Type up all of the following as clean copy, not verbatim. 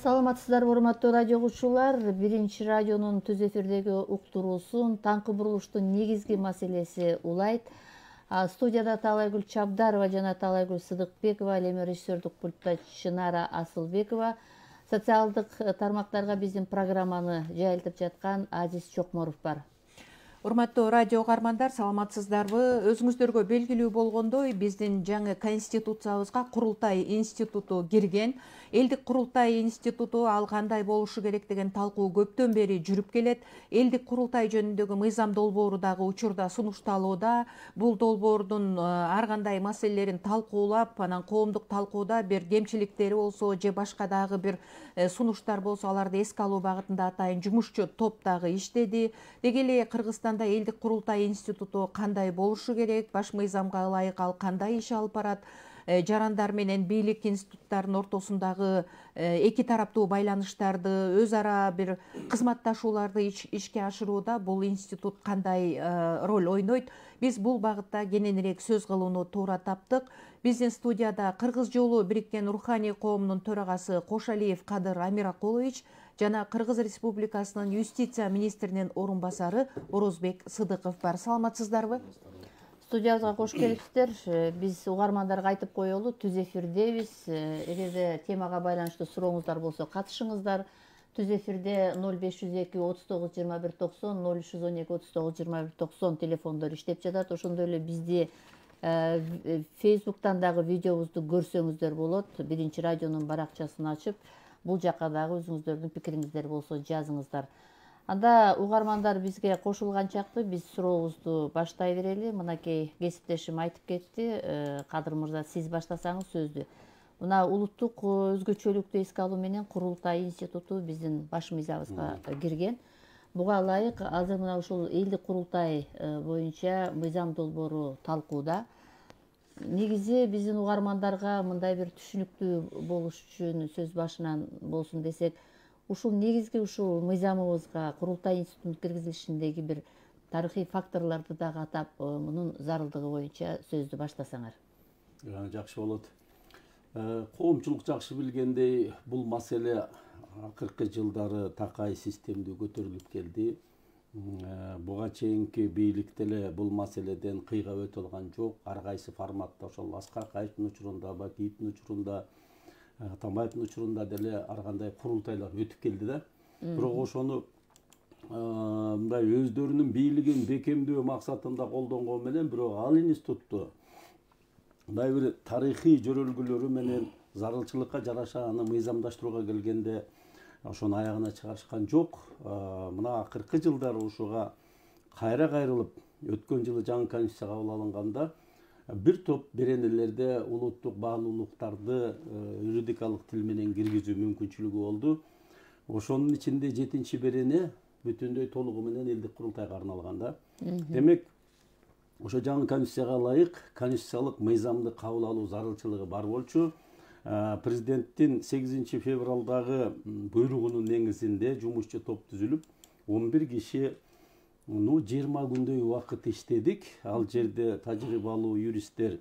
Саламатсыздарбы, урматтуу радио угуучулар. Биринчи радионун түз эфирдеги уктуруусун таңкы бурулуштун негизги маселеси улайт. Студияда Таалайгүл Чабдарова жана Таалайгүл Сыдыкбекова, ал эми режиссердук пультта Чынара Асылбекова. Социалдык тармактарга биздин программаны жайылтып жаткан Азиз Чокморов бар. Урматтуу радио угармандар, саламатсыздарбы? Өзүңүздөргө белгилүү болгондой, биздин жаңы конституциябызга Курултай институту кирген. Элдик Курултай институту ал кандай болушу керек деген талкуу көптөн бери жүрүп келет. Элдик Курултай жөнүндөгү мыйзам долбоору дагы учурда сунушталууда. Бул долбоордун ар кандай маселелерин талкуулап, анан коомдук талкууда бир кемчиликтери болсо же башка дагы бир сунуштар болсо аларды эске алуу багытында атайын жумушчу топ дагы иштеди. Деги эле Кыргызстанда элдик Курултай институту кандай болушу керек, баш мыйзамга ылайык ал кандай иш алып барат, жарандар менен бийлик институттарынын ортосундагы эки тараптуу байланыштарды, өз ара бир кызматташууларды ишке ашырууда бул институт кандай роль ойнойт. Биз бул багытта кененирээк сөз кылууну туура таптык. Биздин студияда Кыргыз жолу бириккен руханий коомунун төрагасы Кошалиев Кадыр Амиракулович жана Кыргыз Республикасынын юстиция министринин орун-басары Орозбек Сыдыков бар. Саламатсыздарбы? Студиябызга кош келипсиздер. Биз угармандарга айтып коелу, түз эфирдебиз. Эгерде темага байланыштуу сурооңуздар болсо катышыңыздар. Түз эфирде 0502 39 21 90, 0312 39 21 90 телефондор иштеп жатат. Ошондой эле бизди Facebooktан дагы видеобузду көрсөңүздөр болот. Биринчи радионун баракчасын ачып, бул жакка дагы өзүңүздөрдүн пикириңиздер болсо жазыңыздар. Анда угармандар бизге кошулганчакты биз сурообузду баштай берели. Мынакей кесиптешим айтып кетти. Кадыр мырза, сиз баштасаңыз сөздү. Мына улуттук өзгөчөлүктү эске алуу менен Курултай институту биздин баш мыйзамыбызга кирген. Буга ылайык азыр мына ушул элдик Курултай боюнча мыйзам долбоору талкууда. Негизи биздин угармандарга мындай бир түшүнүктүү болуш үчүн сөз башынан болсун десек, ушул негизги ушул мыйзамыбызга Курултай институтунун киргизилишиндеги бир тарыхый факторлорду дагы атап, мунун зарылдыгы боюнча сөздү баштасаңар. Жакшы болот. Коомчулук жакшы билгендей, бул маселе акыркы жылдары такай системдүү көтөрүлүп келди. Буга чейинки бийлик деле бул маселеден кыйга өтө алган жок. Ар кайсы форматта, ошол Аскар Кайыптын учурунда, Бакиевдин учурунда, Атамбаевдин учурунда деле ар кандай курултайлар өтүп келди да. Бирок ошону мындай өздөрүнүн бийлигин бекемдөө максатында колдонгон менен, бирок ал институтту мындай бир тарыхый жөрөлгүлөрү менен зарылчылыкка жараша аны мыйзамдаштырууга келгенде ошону аягына чыгарышкан жок. Мына акыркы жылдары ушуга кайра кайрылып, өткөн жылы жаңы конституция кабыл алынганда бир топ беренелерде улуттук баалуулуктарды юридикалык тил менен киргизүү мүмкүнчүлүгү болду. Ошонун ичинде 7-чи берене бүтүндөй толугу менен элдик Курултайга арналган да. Демек, ошо жаңы конституцияга ылайык конституциялык мыйзамды кабыл алуу зарылчылыгы бар болчу. Президенттин 8 февралдагы буйругунун негизинде жумушчу топ түзүлүп, 11 киши 20 күндөй убакыт иштедик. Ал жерде тажрыйбалуу юристтер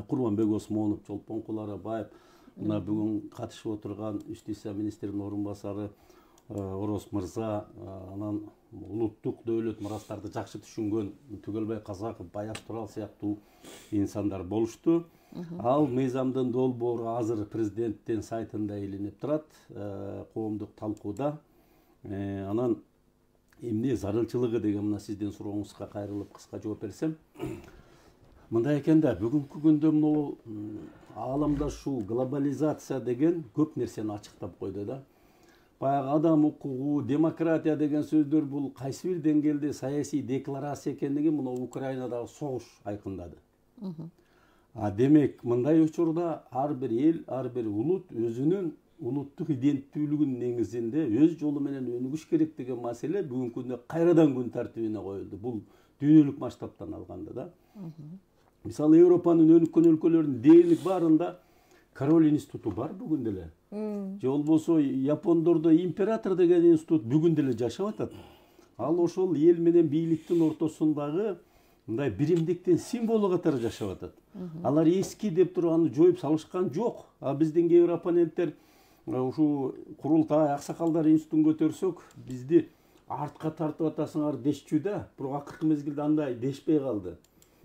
Курманбек Осмонов, Чолпон Куларабаев, мына бүгүн катышып отурган юстиция министринин орун-басары Ороз мырза, анан улуттук дөөлөт мурастарды жакшы түшүнгөн Түгөлбай Казаков, Баяз Турал сыяктуу инсандар болушту. Ал мыйзамдын долбоору азыр президенттин сайтында илинип турат, коомдук талкууда. Анан эмне зарылчылыгы деген мына сиздин сурооңузга кайрылып кыска жооп берсем, мындай экен да, бүгүнкү күндө могу ааламдашуу, глобализация деген көп нерсени ачыктап койду да. Баягы адам укугу, демократия деген сөздөр бул кайсы бир деңгээлде саясий декларация экендигин мына Украинадагы согуш айкындады. Демек, мындай учурда ар бир эл, ар бир улут өзүнүн улуттук иденттүүлүгүнүн негизинде өз жолу менен өнүгүш керек деген маселе бүгүнкү күндө кайрадан күн тартибине коюлду. Бул дүйнөлүк масштабтан алганда да. Мисалы, Европанын өнүккөн өлкөлөрүнүн дээрлик баарында Король институту бар бүгүн деле. Же болбосо Япондордо император деген институт бүгүн деле жашап атат. Ал ошол эл менен бийликтин ортосундагы мындай биримдиктин символу катары жашап атат. Алар эски деп туруп аны жоюп салышкан жок. Биздин кээ бир оппоненттер ушу курултай аксакалдар институтун көтөрсөк, бизди артка тартып атасыңар дешчү да, бирок акыркы мезгилде андай дешпей калды.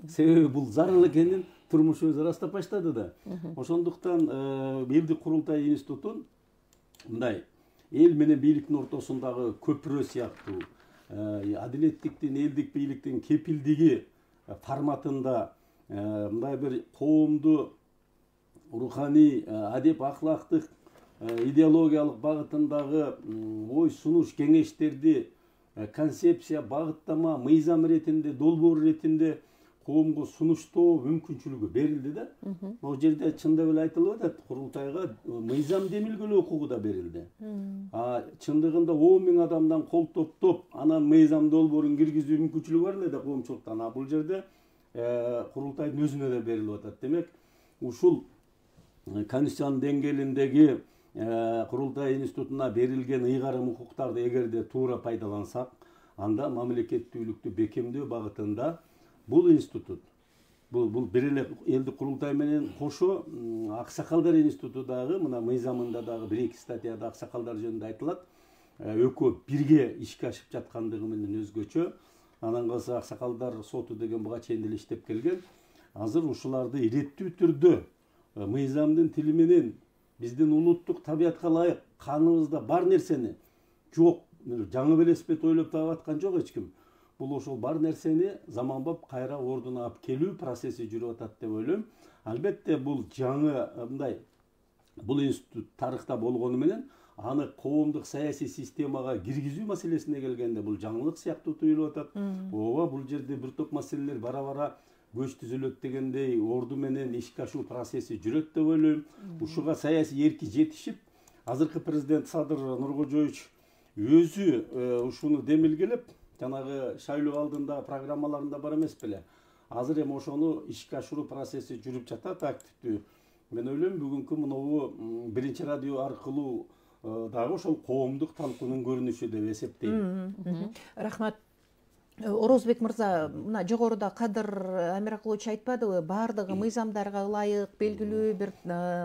Себеби бул зарыл экенин турмушубуз ырастап баштады да. Ошондуктан элдик курултай институтун мындай эл менен бийликтин ортосундагы көпүрө сыяктуу, адилеттиктин, элдик бийликтин кепилдиги форматында мындай бир коомду руханий, адеп ахлактык, идеологиялык багытындагы ой сунуш кеңештерди концепция, багыттама, мыйзам иретинде, долбоор иретинде коомго сунуштоо мүмкүнчүлүгү берилди да. Ал жерде чындап эле айтылып атат, курултайга мыйзам демилгелөө укугу да берилди. Чындыгында 10 000 адамдан кол топтоп, анан мыйзам долбоорун киргизүү мүмкүнчүлүгү бар эле да коомчулуктан. Бул жерде курултайдын өзүнө да берилип атат. Демек, ушул конституциянын деңгээлиндеги курултай институтуна берилген ыйгарым укуктарды эгерде туура пайдалансак, анда мамлекеттүүлүктү бекемдөө багытында бул институт, бул бир эле элдик курултай менен кошо аксакалдар институту дагы мына мыйзамында дагы 1-2 статьяда аксакалдар жөнүндө айтылат. Экөө бирге ишке ашып жаткандыгы менен өзгөчө. Анан калса аксакалдар соту деген буга чейин эле иштеп келген. Азыр ушуларды иреттүү түрдө мыйзамдын тили менен биздин улуттук табиятка ылайык каныбызда бар нерсени жок, жаңы велосипед ойлоп таап аткан жок эч ким. Бул ошол бар нерсени заманбап кайра ордуна алып келүү процесси жүрүп атат деп ойлойм. Албетте бул жаңы мындай бул институт тарыхта болгону менен аны коомдук саясий системага киргизүү маселесине келгенде бул жаңылык сыяктуу туюлуп атат. Ооба, бул жерде бир топ маселелер бара-бара көч түзүлөт дегендей орду менен ишке ашуу процесси жүрөт деп ойлойм. Ушуга саясий эрки жетишип, азыркы президент Садыр Нуркожоевич өзү ушуну демилгелеп, жанагы шайлоо алдындагы программаларында бар эмес беле. Азыр эми ошону ишке ашыруу процесси жүрүп жатат активдүү. Мен ойлойм, бүгүнкү мынабу биринчи радио аркылуу дагы ошол коомдук талкуунун көрүнүшү деп эсептейм. Рахмат. Орозбек мырза, мына жогоруда Кадыр Амиракулович айтпадыбы, баардыгы мыйзамдарга ылайык белгилүү бир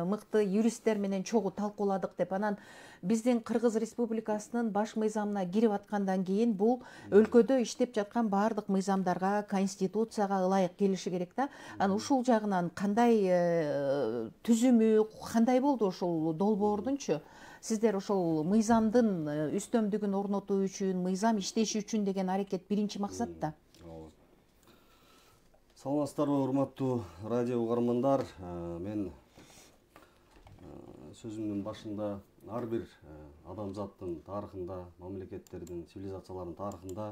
мыкты юристтер менен чогуу талкууладык деп. Анан биздин Кыргыз Республикасынын баш мыйзамына кирип аткандан кийин бул өлкөдө иштеп жаткан баардык мыйзамдарга, конституцияга ылайык келиши керек да. Анан ушул жагынан кандай түзүмү, кандай болду ушул долбоордунчу? Сиздер ошол мыйзамдын үстөмдүгүн орнотуу үчүн, мыйзам иштеши үчүн деген аракет биринчи максат да. Саламатсыздарбы, урматтуу радио угармандар. Мен сөзүмдүн башында ар бир адамзаттын тарыхында, мамлекеттердин, цивилизациялардын тарыхында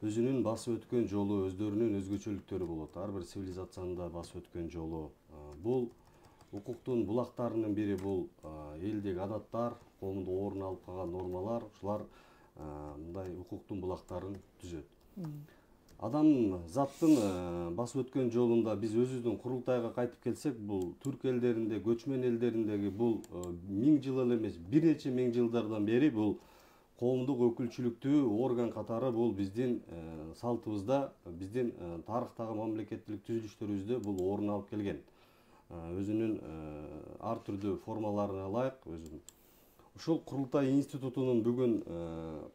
өзүнүн басып өткөн жолу, өздөрүнүн өзгөчөлүктөрү болот. Ар бир цивилизациянын да басып өткөн жолу. Бул укуктун булактарынын бири бул элдик адаттар, коомдо орун алып калган нормалар, ушулар мындай укуктун булактарын түзөт. Адам заттын басып өткөн жолунда биз өзүбүздүн курултайга кайтып келсек, бул түрк элдеринде, көчмөн элдериндеги бул 1000 жыл эле эмес, бир нече миң жылдардан бери бул коомдук өкүлчүлүктүү орган катары бул биздин салтыбызда, биздин тарыхтагы мамлекеттилик түзүлүштөрүбүздө бул орун алып келген. Өзүнүн ар түрдүү формаларына ылайык өзүнүн. Ушул курултай институтунун бүгүн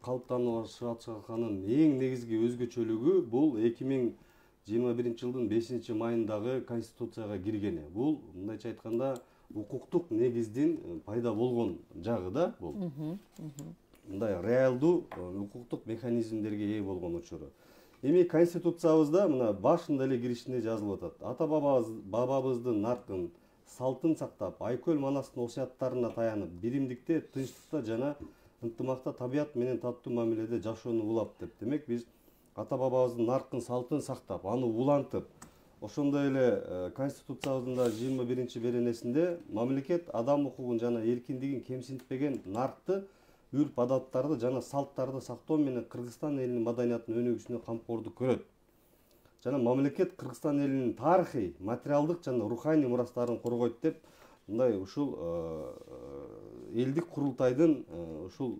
калыптанып жатканын эң негизги өзгөчөлүгү бул 2021 жылдын 5 майындагы конституцияга киргени. Бул мындайча айтканда укуктук негиздин пайда болгон жагы да бул. Мындай реалдуу укуктук механизмдерге ээ болгон учуру. Эми конституциябызда мына башында эле киришинде жазылып атат. Ата бабабыздын наркын, салтын сактап, айкөл манастын осуяттарына таянып, биримдикте, тынчтыкта жана ынтымакта табият менен таттуу мамиледе жашоону улап деп. Демек биз ата бабабыздын наркын, салтын сактап, аны улантып, ошондой эле конституциябыздын 21 беренесинде мамлекет адам укугун жана эркиндигин кемсинтпеген наркты, үрп адаттарды жана салттарды сактоо менен Кыргызстан элинин маданиятынын өнүгүүсүнө камкордук көрөт. Жана мамлекет Кыргызстан элинин тарыхый, материалдык жана руханий мурастарын коргойт деп, мындай ушул элдик курултайдын ушул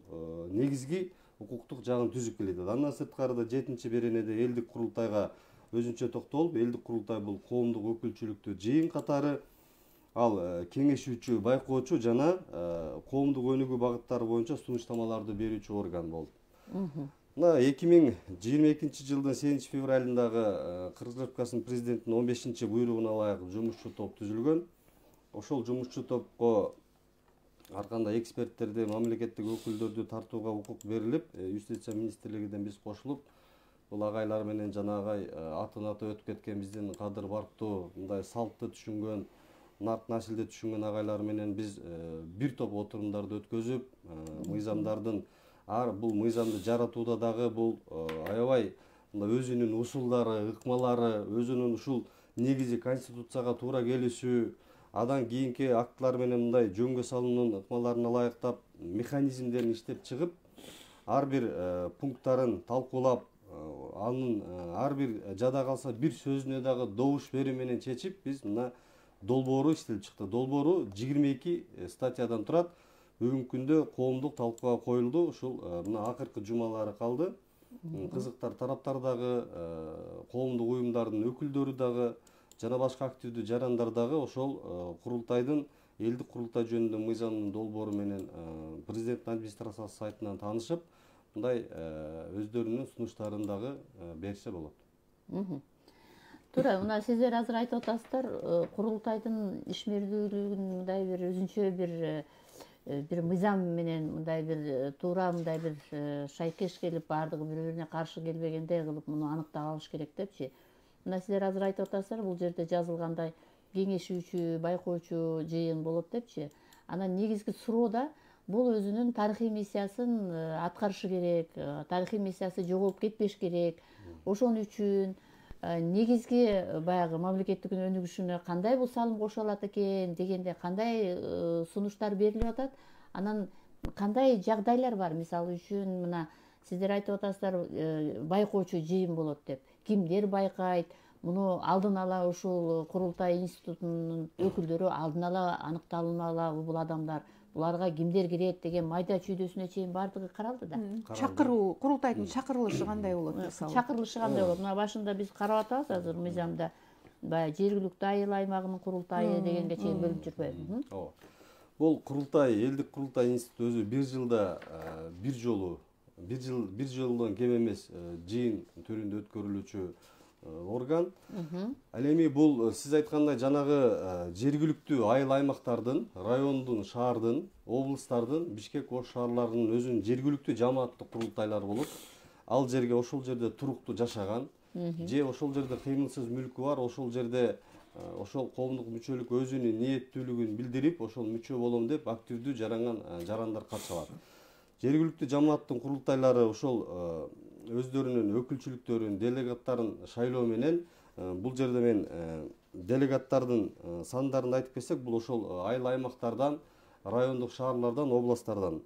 негизги укуктук жагын түзүп келет. Андан сырткарыда 7 беренеде элдик курултайга өзүнчө токтолуп, элдик курултай бул коомдук өкүлчүлүктүү жыйын катары ал кеңешүүчү, байкоочу жана коомдук өнүгүү багыттары боюнча сунуштамаларды берүүчү орган болду. Мына 2022 жылдын 8 февралындагы Кыргыз Республикасынын президентинин 15 буйругуна ылайык жумушчу топ түзүлгөн. Ошол жумушчу топко ар кандай эксперттерди, мамлекеттик өкүлдөрдү тартууга укук берилип, Юстиция министрлигинен биз кошулуп, бул агайлар менен жанагай атын атап өтүп кеткен биздин кадыр барктуу, мындай салтты түшүнгөн, нак насилди түшүнгөн агайлар менен биз бир топ отурумдарды өткөзүп, мыйзамдардын бул мыйзамды жаратууда дагы бул аябай өзүнүн усулдары, ыкмалары, өзүнүн ушул негизи конституцияга туура келишүү, адан кийинки актылар менен мындай жөнгө салуунун ыкмаларына ылайыктап механизмдерин иштеп чыгып, ар бир пункттарын талкуулап, анын ар бир жада калса бир сөзүнө дагы добуш берүү менен чечип, биз мына долбоору иштелип чыкты. Долбоору 22 статьядан турат. Бүгүнкү күндө коомдук талкууга коюлду. Ушул мына акыркы жумалары калды. Кызыктар тараптар дагы, коомдук уюмдардын өкүлдөрү дагы, жана башка активдүү жарандар дагы ошол курултайдын элдик курултай жөнүндө мыйзамдын долбоору менен президенттин администрациясы сайтынан таанышып, мындай өздөрүнүн сунуштарын дагы берсе болот. Туура, мына сиздер азыр айтып атасыздар, курултайдын ишмердүүлүгүн мындай бир өзүнчө бир мыйзам менен мындай бир туура, мындай бир шайкеш келип, баардыгы бири бирине каршы келбегендей кылып муну аныктап алыш керек депчи. Мына сиздер азыр айтып атасыздар, бул жерде жазылгандай кеңешүүчү, байкоочу жыйын болот депчи. Анан негизги суроо да бул өзүнүн тарыхый миссиясын аткарышы керек, тарыхый миссиясы жоголуп кетпеш керек. Ошон үчүн негизги баягы мамлекеттик өнүгүшүнө кандай бул салым кошо алат экен дегенде кандай сунуштар берилип атат, анан кандай жагдайлар бар? Мисалы үчүн мына сиздер айтып атасыздар, байкоочу жыйын болот деп. Кимдер байкайт? Муну алдын ала ушул курултай институтунун өкүлдөрү алдын ала аныкталмалабы бул адамдар? Буларга кимдер кирет деген майда чүйдөсүнө чейин баардыгы каралды да. Чакыруу, курултайдын чакырылышы кандай болот мисалы? Чакырылышы кандай болот? Мына башында биз карап атабыз азыр мыйзамда баягы жергиликтүү айыл аймагынын курултайы дегенге чейин бөлүнүп жүрбөйбү? Ооба. Бул курултай, элдик курултай институту өзү бир жылда бир жылдан кем эмес жыйын түрүндө өткөрүлүүчү орган. Ал эми бул сиз айткандай жанагы жергиликтүү айыл аймактардын, райондун, шаардын, облустардын, Бишкек ош шаарларынын өзүнүн жергиликтүү жамааттык курултайлары болот. Ал жерге ошол жерде туруктуу жашаган, же ошол жерде кыймылсыз мүлкү бар, ошол жерде ошол коомдук мүчөлүк өзүнүн ниеттүүлүгүн билдирип, ошол мүчө болом деп активдүү жарандар катышалат. Жергиликтүү жамааттын курултайлары ошол өздөрүнүн өкүлчүлүктөрүн, делегаттарын шайлоо менен, бул жерде мен делегаттардын сандарын айтып кетсек, бул ошол айыл аймактардан, райондук шаарлардан, областтардан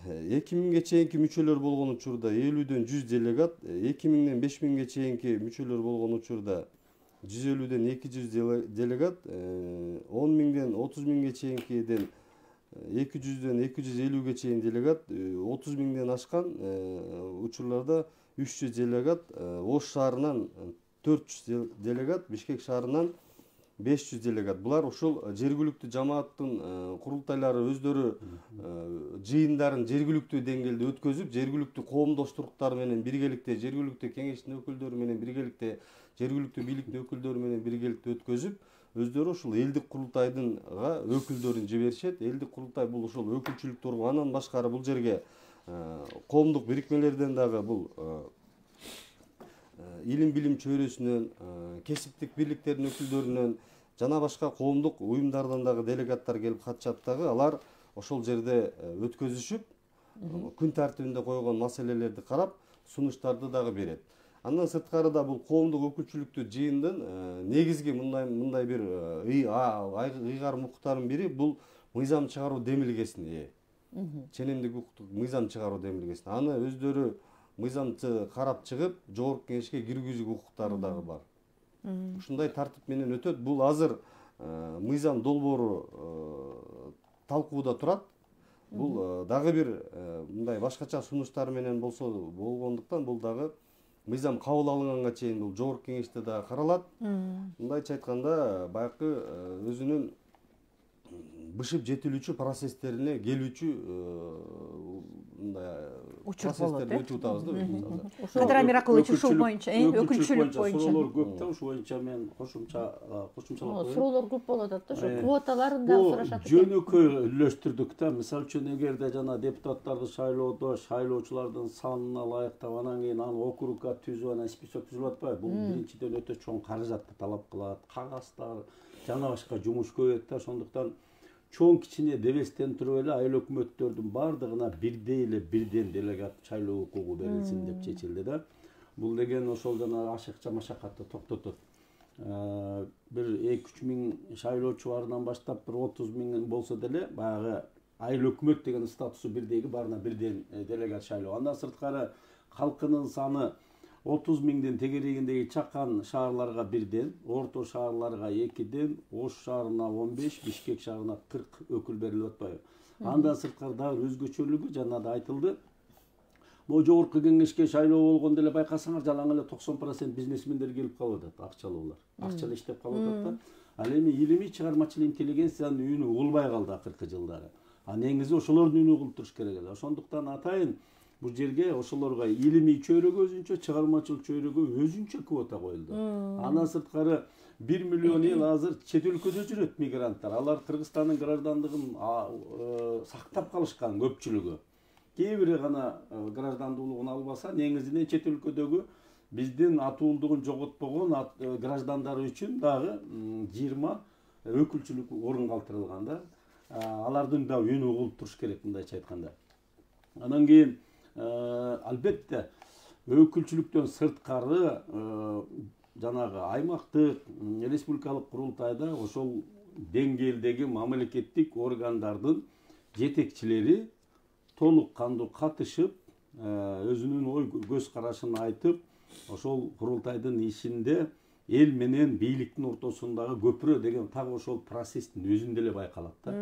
2000-ге чейинки мүчөлөр болгон учурда 50-дөн 100 делегат, 2000-ден 5000-ге чейинки мүчөлөр болгон учурда 150-ден 200 делегат, 10.000-ден 30.000-ге чейинкиден 200-ден 250-ге чейин делегат, 30.000-ден ашкан учурларда 300 делегат, Ош шаарынан 400 делегат, Бишкек шаарынан 500 делегат. Булар ушул жергиликтүү жамааттын курултайлары өздөрү жыйындарын жергиликтүү деңгээлде өткөзүп, жергиликтүү коомдоштуруктар менен биргеликте, жергиликтүү кеңештин өкүлдөрү менен биргеликте, жергиликтүү бийликтин өкүлдөрү менен биргеликте өткөзүп, өздөрү ушул элдик курултайдынга өкүлдөрүн жиберишет. Элдик курултай бул ушул өкүлчүлүктү орган. Андан башкары бул жерге коомдук бирикмелерден дагы бул илим билим чөйрөсүнөн, кесиптик бирликтердин өкүлдөрүнөн жана башка коомдук уюмдардан дагы делегаттар келип катышат дагы. Алар ошол жерде өткөзүшүп, күн тартибинде койгон маселелерди карап, сунуштарды дагы берет. Андан сырткары да бул коомдук өкүлчүлүктүү жыйындын негизги мындай бир ыйгар мукуттарынын бири бул мыйзам чыгаруу демилгесине ченемдик укуктук мыйзам чыгаруу демилгесине. Аны өздөрү мыйзамчы карап чыгып, жогорку кеңешке киргизүү укуктары дагы бар. Ушундай тартип менен өтөт. Бул азыр мыйзам долбоору талкууда турат. Бул дагы бир мындай башкача сунуштар менен болсо болгондуктан бул дагы мыйзам кабыл алынганга чейин бул жогорку кеңеште да каралат. Мындайча айтканда баягы өзүнүн бышып жетилүүчү процесстерине келүүчү мындай учур болот, өтүп атабыз да. Кадыр Амиракулович ушул боюнча, өкүлчүлүк боюнча. Суроолор көп да, ушул боюнча мен кошумчалап суроолор көп болуп атат да, ошо квоталарын да сурашат экен. Жөнөкөй үлөштүрдүк да. Мисалы үчүн эгерде жана депутаттарды шайлоодо шайлоочулардын санына ылайыктап анан кийин аны округга түзүп анан список түзүлүп атпайбы? Бул биринчиден өтө чоң каражатты талап кылат, кагаздар жана башка жумуш көбөйөт да. Ошондуктан чоң кичине дебестен туруп эле айыл өкмөттөрдүн баардыгына бирдей эле бирден делегат шайлоо укугу берилсин деп чечилди да. Бул деген ошол жана ашыкча машакатты токтотот. Bir 2-3 миң шайлоочу барынан баштап bir 30 миң болсо деле баягы айыл өкмөт деген статусу бирдейги баарына бирден делегат шайлоо. Андан сырткары калкынын саны 30 миңден тегерегиндеги чакан шаарларга бирден, орто шаарларга 2ден, Ош шаарына 15, Бишкек шаарына 40 өкүл берилип атпайбы. Андан сырткары дагы өзгөчөлүгү жана да айтылды. Бул жогорку кеңешке шайлоо болгондо эле байкасаңар жалаң эле 90% бизнесмендер келип калып атат, акчалуулар. Акчалы иштеп калып атат да. Ал эми илимий чыгармачыл интеллигенциянын үнү угулбай калды акыркы жылдары. Негизи ошолордун үнү угулуп керек эле. Ошондуктан атайын бул жерге ошолорго илимий чөйрөгө өзүнчө, чыгармачыл чөйрөгө өзүнчө квота коюлду. Андан сырткары 1 миллион эл азыр чет өлкөдө жүрөт мигранттар. Алар Кыргызстандын граждандыгын сактап калышкан көпчүлүгү. Кээ бири гана граждандуулугун албаса, негизинен чет өлкөдөгү биздин атуулдугун жоготпогон граждандары үчүн дагы 20 өкүлчүлүк орун калтырылган да. Алардын да үнү угулуп туруш керек мындайча айтканда. Андан кийин албетте өкүлчүлүктөн сырткары жанагы аймактык, республикалык курултайда ошол деңгээлдеги мамлекеттик органдардын жетекчилери толук кандуу катышып, өзүнүн ой көз карашын айтып, ошол курултайдын ишинде эл менен бийликтин ортосундагы көпүрө деген так ошол процесстин өзүндө эле байкалат да.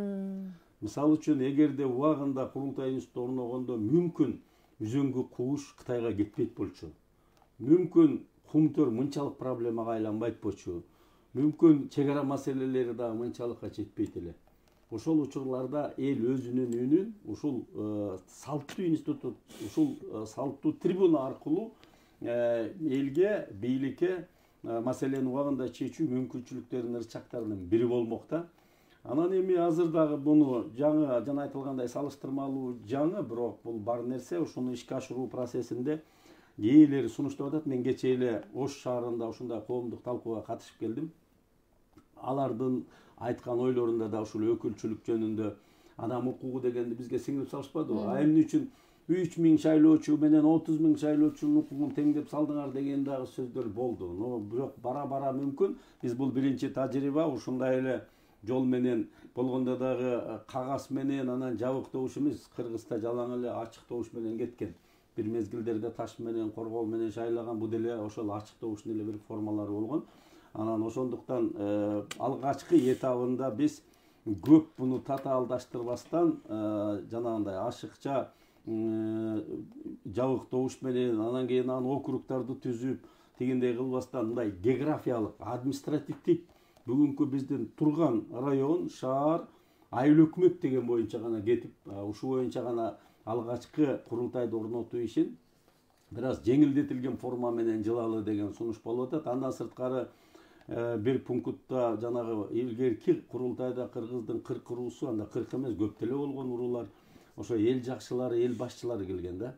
Мисалы үчүн эгерде убагында курултай институту орногондо мүмкүн үзөңгү кууш Кытайга кетпейт болчу. Мүмкүн кумтөр мынчалык проблемага айланбайт болчу. Мүмкүн чек ара маселелери да мынчалыкка жетпейт эле. Ошол учурларда эл өзүнүн үнүн ушул салттуу институт, ушул салттуу трибуна аркылуу элге, бийликке маселени убагында чечүү мүмкүнчүлүктөрүнүн ырчактарынын бири болмок да. Анан эми азыр дагы буну жана айтылгандай салыштырмалуу жаңы, бирок бул бар нерсе. Ушуну ишке ашыруу процессинде ээлери сунуштап атат. Мен кечээ эле Ош шаарында ушундай коомдук талкууга катышып келдим. Алардын айткан ойлорунда да ушул өкүлчүлүк жөнүндө адам укугу дегенди бизге сиңирип салышпадыбы? Эмне үчүн 3 миң шайлоочу менен 30 миң шайлоочунун укугун теңдеп салдыңар деген дагы сөздөр болду. Бирок бара мүмкүн биз бул биринчи тажрыйба, ушундай эле жол менен болгондо дагы кагаз менен анан жабык добуш эмес, Кыргызда жалаң эле ачык добуш менен кеткен. Бир мезгилдерде таш менен, коргол менен шайлаган, бу деле ошол ачык добуштун эле бир формалары болгон. Анан ошондуктан алгачкы этабында биз көп буну татаалдаштырбастан жанагындай ашыкча жабык добуш менен анан кийин округдарды түзүп тигиндей кылбастан мындай географиялык, административдик бүгүнкү биздин турган район, шаар, айыл өкмөт деген боюнча гана кетип, ушул боюнча гана алгачкы курултайды орнотуу ишин бир аз жеңилдетилген форма менен жылалы деген сунуш болуп атат. Андан сырткары бир пунктта жанагы илгерки курултайда Кыргыздын 40 уруусу, анда 40 эмес көп деле болгон уруулар, ошо эл жакшылары, эл башчылары келген да.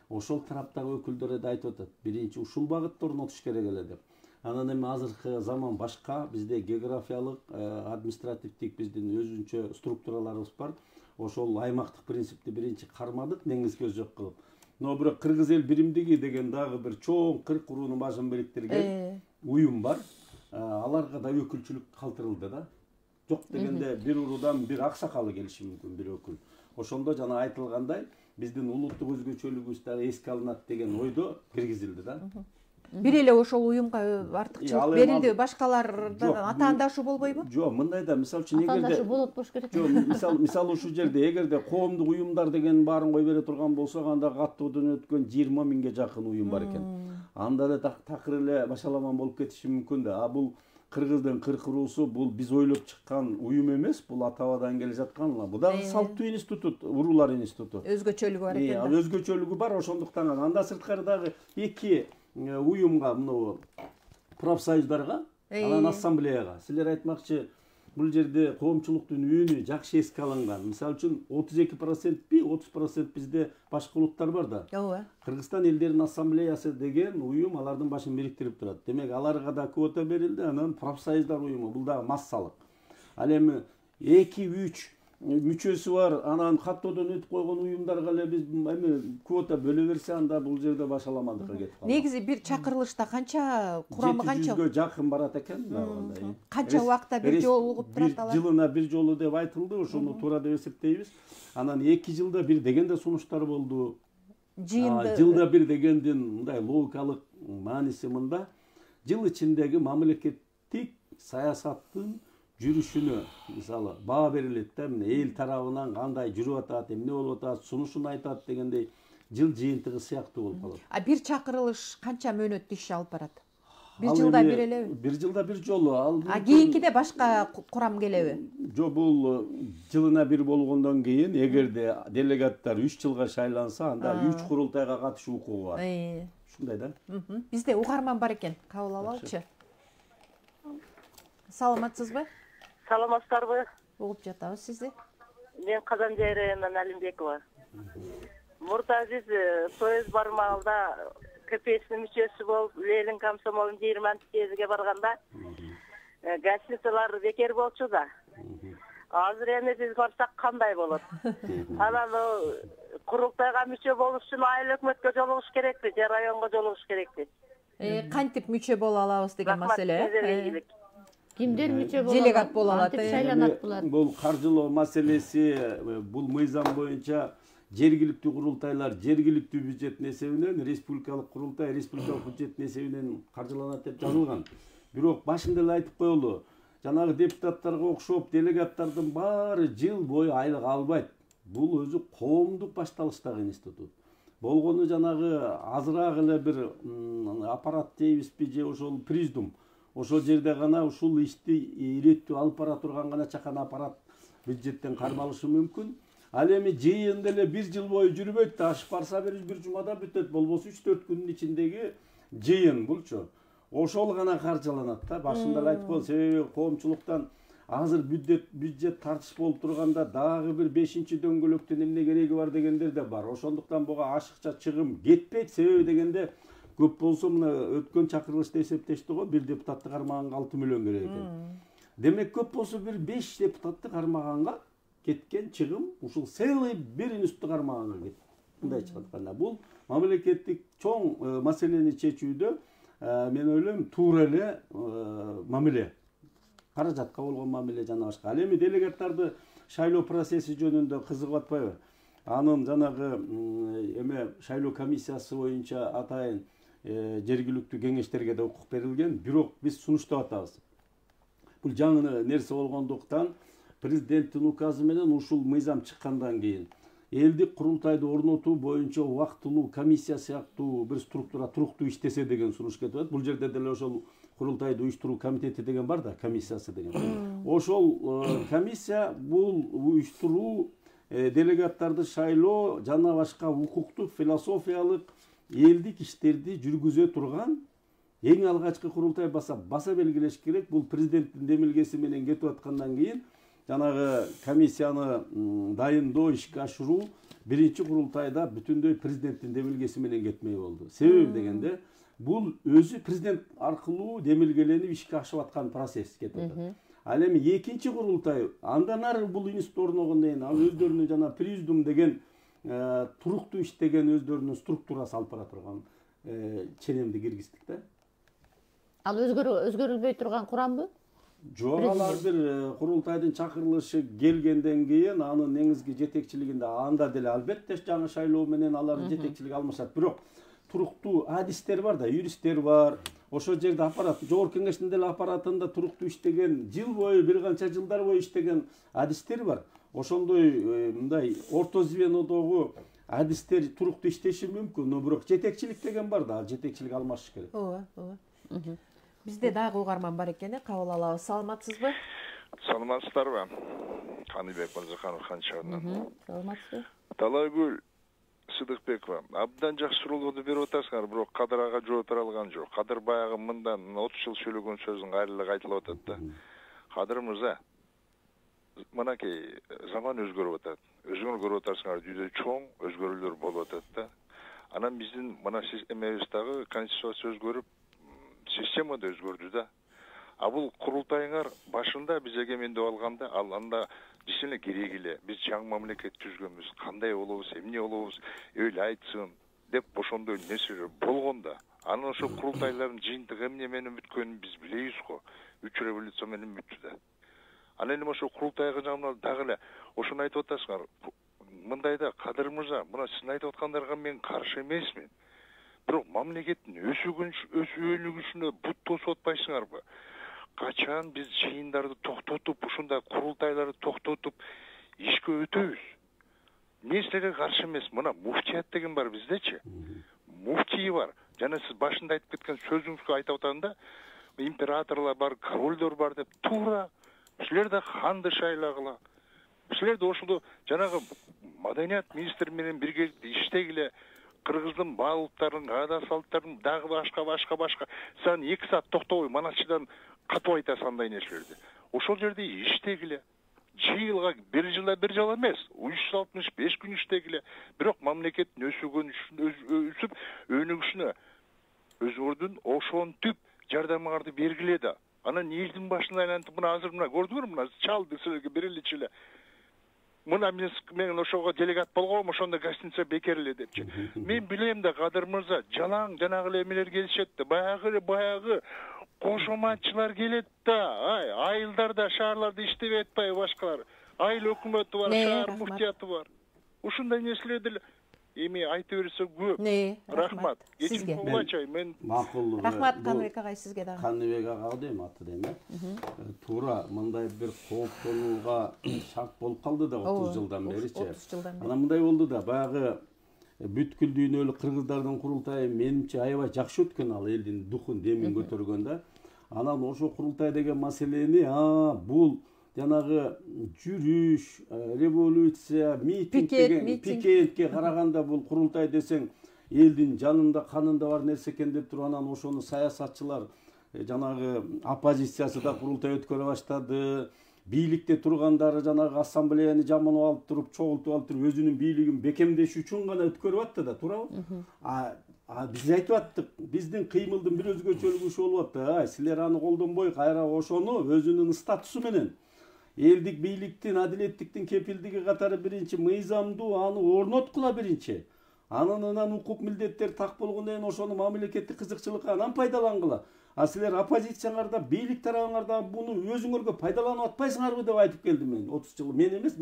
Ошол тараптагы өкүлдөр да айтып атат, биринчи ушул багытта орнотуш керек эле деп. Анан эми азыркы заман башка, бизде географиялык, административдик биздин өзүнчө структураларыбыз бар. Ошол аймактык принципти биринчи кармадык, негизги өзөк кылып. Но бирок Кыргыз эл биримдиги деген дагы бир чоң 40 уруунун башын бириктирген уюм бар. Аларга да өкүлчүлүк калтырылды да. Жок дегенде бир уруудан бир аксакалы келиши мүмкүн, бир өкүл. Ошондо жана айтылгандай, биздин улуттук өзгөчөлүгүбүз дагы эске алынат деген ойдо киргизилди да. Бир эле ошол уюмга артыкчылык берилди, башкалардан атаандашы болбойбу? Жок, мындай да, мисалы үчүн Атаандашы болот болуш керек. жок, мисалы ушул жерде эгерде коомдук уюмдар деген баарын кой бере турган болсок, анда каттоодон өткөн 20 миңге жакын уюм бар экен. Анда эле такыр эле башаламан болуп кетиши мүмкүн да. А бул кыргыздын кыркыруусу, бул биз ойлоп чыккан уюм эмес, бул ата-бабадан келе жаткан. Бул да салттуу институт, уруулар институту. Өзгөчөлүгү бар экен да. Өзгөчөлүгү бар, ошондуктан анда сырткары дагы 2 уюмга, мына профсоюздарга, анан ассамблеяга. Силер айтмакчы, бул жерде коомчулуктун үнү жакшы эске алынган. Мисалы үчүн 32%, 30% бизде башка улуттар бар да. Ооба. Кыргызстан элдеринин ассамблеясы деген уюм алардын башын бириктирип турат. Демек, аларга да квота берилди, анан профсоюздар уюму, бул дагы массалык. Ал эми 2-3 мүчөсү бар, анан каттоодон өтүп койгон уюмдарга эле биз эми квота бөлө берсе, анда бул жерде башаламандыкка кетип калат. Негизи бир чакырылышта канча, курамы канча? 700гө жакын барат экен. Канча убакта бир жолугуп турат алар? Жылына бир жолу деп айтылды, ошону туура деп эсептейбиз. Анан 2 жылда бир деген да сунуштар болду. Жылда бир дегендин мындай логикалык мааниси мында: жыл ичиндеги мамлекеттик саясаттын жүрүшүнө мисалы баа берилет да, эл тарабынан кандай жүрүп атат, эмне болуп атат, сунушун айтат дегендей жыл жыйынтыгы сыяктуу болуп калат. А бир чакырылыш канча мөөнөттү иш алып барат? Бир жылда бир элеби? Бир жылда бир жолу. А кийинкиде башка курам келеби? Жок, бул жылына бир болгондон кийин эгерде делегаттар 3 жылга шайланса, анда 3 курултайга катышуу укугу бар. Ушундай да. Бизде угарман бар экен, кабыл алалычы. Саламатсызбы? Саламатсыздарбы? Угуп жатабыз сизди. Мен Казанжай районунан Алимбекова. Мурда биз союз бармагында КПССнин мүчөсү болуп, Ленин комсомолунун 20-съезиге барганда гостиницалар бекер болчу да. Азыр эми биз барсак кандай болот? Анан курултайга мүчө болуш үчүн айыл өкмөткө жолугуш керекпи же районго жолугуш керекпи? Кантип мүчө боло алабыз деген маселе. Кимдер мүчө болот? Делегат боло алат. Шайланат булар. Бул каржылоо маселеси, бул мыйзам боюнча жергиликтүү курултайлар жергиликтүү бюджеттин эсебинен, республикалык курултай республикалык бюджеттин эсебинен каржыланат деп жазылган. Бирок башында эле айтып коелу, жанагы депутаттарга окшоп делегаттардын баары жыл бою айлык албайт. Бул өзү коомдук башталыштагы институт. Болгону жанагы азыраак эле бир аппарат дейбизби же ошол президиум. Ошол жерде гана ушул ишти иреттүү алып бара турган гана чакан аппарат бюджеттен кармалышы мүмкүн. Ал эми жыйында эле бир жыл бою жүрбөйт да, ашып барса бир жумада бүтөт, болбосо 3-4 күндүн ичиндеги жыйын булчу. Ошол гана каржыланат да. Башында эле айтып коелу, себеби коомчулуктан азыр бюджет тартыш болуп турганда дагы бир 5-чи дөңгөлөктөн эмне кереги бар дегендер да бар. Ошондуктан буга ашыкча чыгым кетпейт, себеби дегенде көп болсо мына өткөн чакырылышта эсептешти го, бир депутатты кармаганга 6 миллион керек экен. Демек көп болсо бир 5 депутатты кармаганга кеткен чыгым ушул целый бир институтты кармаганга кетти. Мындай чыкканда бул мамлекеттик чоң маселени чечүүдө мен ойлойм туура эле мамиле. Каражатка болгон мамиле жана башка. Ал эми делегаттарды шайлоо процесси жөнүндө кызыгып атпайбы? Анын жанагы эме шайлоо комиссиясы боюнча атайын жергиликтүү кеңештерге да укук берилген, бирок биз сунуштап атабыз. Бул жаңы нерсе болгондуктан президенттин указы менен ушул мыйзам чыккандан кийин элдик курултайды орнотуу боюнча убактылуу комиссия сыяктуу бир структура туруктуу иштесе деген сунуш кетип атат. Бул жерде деле ошол курултайды уюштуруу комитети деген бар да, комиссиясы деген. Ошол комиссия бул уюштуруу, делегаттарды шайлоо жана башка укуктук, философиялык, элдик иштерди жүргүзө турган эң алгачкы курултай баса белгилеш керек. Бул президенттин демилгеси менен кетип аткандан кийин жанагы комиссияны дайындоо, ишке ашыруу биринчи курултайда бүтүндөй президенттин демилгеси менен кетмей болду. Себеби дегенде бул өзү президент аркылуу демилгеленип ишке ашып аткан процесс кетип атат. Ал эми экинчи курултай андан ары бул институт орногондон кийин өздөрүнүн жана президиум деген туруктуу иштеген өздөрүнүн структурасы алып бара турган ченемди киргиздик да. Ал өзгөрүлбөй турган курамбы? Жок, алар бир курултайдын чакырылышы келгенден кийин анын негизги жетекчилигинде анда деле албетте жаңы шайлоо менен алар жетекчилик алмашат. Бирок туруктуу адистер бар да, юристтер бар. Ошол жерде аппарат, жогорку кеңештин деле аппаратында туруктуу иштеген, жыл бою, бир канча жылдар бою иштеген адистер бар. Ошондой мындай орто звенодогу адистер туруктуу иштеши мүмкүн, но бирок жетекчилик деген бар да, жетекчилик алмашыш керек. ооба ооба. Бизде дагы угарман бар экен, кабыл алабыз. Саламатсызбы? Саламатсыздарбы? Каныбек Мырзаханов Канчарынан. Саламатсызбы? Талайгүл Сыдыкбекова, абдан жакшы суроолорду берип атасыңар, бирок Кадыр ага жооп бере алган жок. Кадыр баягы мындан 30 жыл сөйлөгөн сөздүн кайрылыгы айтылып атат да. Кадыр мырза, мынакей заман өзгөрүп атат. Өзгөрүп көрүп атасыңар, дүйдө чоң өзгөрүүлөр болуп атат да. Анан биздин мына сиз эмебиз дагы конституция өзгөрүп, система да өзгөрдү да. А бул курултайыңар башында биз эгемендеп алганда, ал анда десене керек эле. Биз жаңы мамлекет түзгөнбүз, кандай болобуз, эмне болобуз, эл айтсын деп ошондой нерселер болгондо. Анан ошо курултайлардын жыйынтыгы эмне менен бүткөнүн биз билебиз го. 3 революция менен бүттү да. Анан эми ошо курултайга жамал дагы эле ошону айтып атасыңар. Мындайда Кадыр мырза, мына сиздин айтып аткандарга мен каршы эмесмин. Бирок мамлекеттин өнүгүшүнө бут тосуп атпайсыңарбы? Качан биз жыйындарды токтотуп, ушундай курултайларды токтотуп ишке өтөбүз? Мен силерге каршы эмес. Мына муфтият деген бар биздечи. Муфтий бар. Жана сиз башында айтып кеткен сөзүңүзгө айтып атганда, императорлор бар, королдор бар деп туура. Силер да ханды шайлагыла. Силер да ошол жанагы маданият министри менен бирге иштегиле. Кыргыздын баалыктарын, ада салттарын дагы башка. Сен 2 саат токтобой манатчыдан катып айтасың андай нерселерди. Ошол жерде иштегиле. Жылга бир жыл эмес, 365 күн иштегиле. Бирок мамлекеттин өсүп, өнүгүшүнө өзгөрдүн ошонтип жардамыңарды бергиле да. Анан элдин башына айлантып, мына азыр мына көрдүңөр, мына чалды силерге бериличиле. Мына мен ошого делегат болгом, ошондо гостиница бекер эле депчи. Мен билем да Кадыр мырза, жалаң жанагы эле эмелер келишет да, баягы кошоматчылар келет да, айылдарда, шаарларда иштебей атпайбы башкалар. Айыл өкмөтү бар, шаар муфтияты бар. Ушундай нерселерди эми айта берсе көп. Рахмат. Сизге. Мен макул. Рахмат Каныбек агай, сизге дагы. Каныбек ага дейм аты дейм. Туура мындай бир кооптонууга шарт болуп калды да 30 жылдан беричи. 30 жылдан бери. Анан мындай болду да, баягы бүткүл дүйнөлүк кыргыздардын курултайы менимче аябай жакшы өткөн, ал элдин духун, демин көтөргөн да. Анан ошо курултай деген маселени, бул жанагы жүрүш, революция, митинг деген пикетке караганда бул курултай десең элдин жанында, канында бар нерсе экен деп туруп, анан ошону саясатчылар жанагы оппозициясы да курултай өткөрө баштады. Бийликте тургандары жанагы ассамблеяны жаманып алып туруп, чогултуп алып туруп, өзүнүн бийлигин бекемдеш үчүн гана өткөрүп атты да, туурабы? Биз айтып аттык, биздин кыймылдын бир өзгөчөлүгү ушул болуп атты. Силер аны колдонбой, кайра ошону өзүнүн статусу менен элдик бийликтин, адилеттиктин кепилдиги катары биринчи мыйзамдуу аны орноткула биринчи. Анан укук милдеттер так болгондон кийин ошону мамлекеттик кызыкчылыкка анан пайдалангыла. Силер оппозицияларда, бийлик тарабыңарда буну өзүңөргө пайдаланып атпайсыңарбы деп айтып келдим мен 30 жыл. Мен эмес,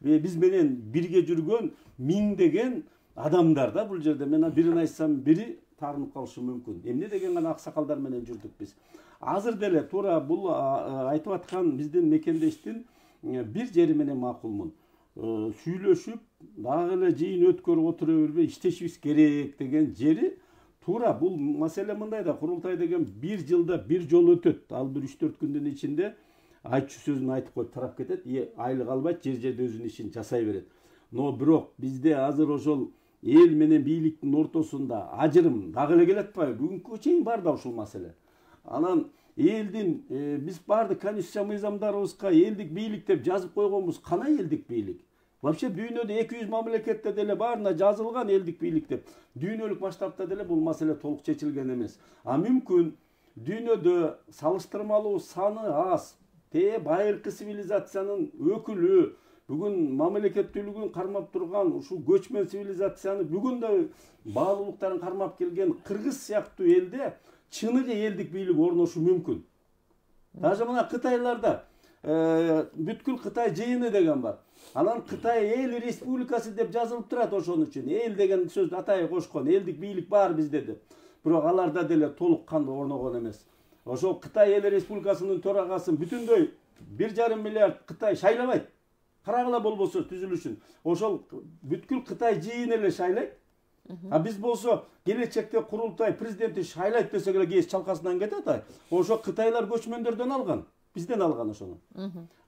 биз менен бирге жүргөн миңдеген адамдар да бул жерде. Мен бирин айтсам, бири таарынып калышы мүмкүн. Эмне деген гана аксакалдар менен жүрдүк биз. Азыр деле туура бул айтып аткан биздин мекендештин бир жери менен макулмун. Сүйлөшүп, дагы эле жыйын өткөрүп отура бербей иштешибиз керек деген жери туура. Бул маселе мындай да, курултай деген бир жылда бир жолу өтөт. Ал бир 3-4 күндүн ичинде айтчу сөзүн айтып коюп тарап кетет, айлык албайт, жерде өзүнүн ишин жасай берет. Но бирок бизде азыр ошол эл менен бийликтин ортосунда ажырым дагы эле келе атпайбы? Бүгүнкү чейин бар да ушул маселе. Анан элдин биз баардык конституция мыйзамдарыбызга элдик бийлик деп жазып койгонбуз. Кандай элдик бийлик? Вообще дүйнөдө 200 мамлекетте деле баарына жазылган элдик бийлик деп. Дүйнөлүк масштабта деле бул маселе толук чечилген эмес. Мүмкүн дүйнөдө салыштырмалуу саны аз, байыркы цивилизациянын өкүлү, бүгүн мамлекеттүүлүгүн кармап турган ушул көчмөн цивилизацияны бүгүн да баалуулуктарын кармап келген кыргыз сыяктуу элде чыныгы элдик бийлик орношу мүмкүн. Даже мына Кытайларда бүткүл Кытай жыйыны деген бар. Анан Кытай эл республикасы деп жазылып турат ошон үчүн. Эл деген сөздү Атайы кошкон, элдик бийлик бар бизде деп. Бирок аларда деле толук кандуу орногон эмес. Ошол Кытай эл республикасынын төрагасын бүтүндөй 1,5 миллиард Кытай шайлабайт. Карагыла болбосо түзүлүшүн. Ошол бүткүл Кытай жыйын эле шайлайт. А биз болсо келечекте курултай президенти шайлайт десек эле кез чалкасынан кетет. Ошо Кытайлар көчмөндөрдөн алган. Бизден алган ошону.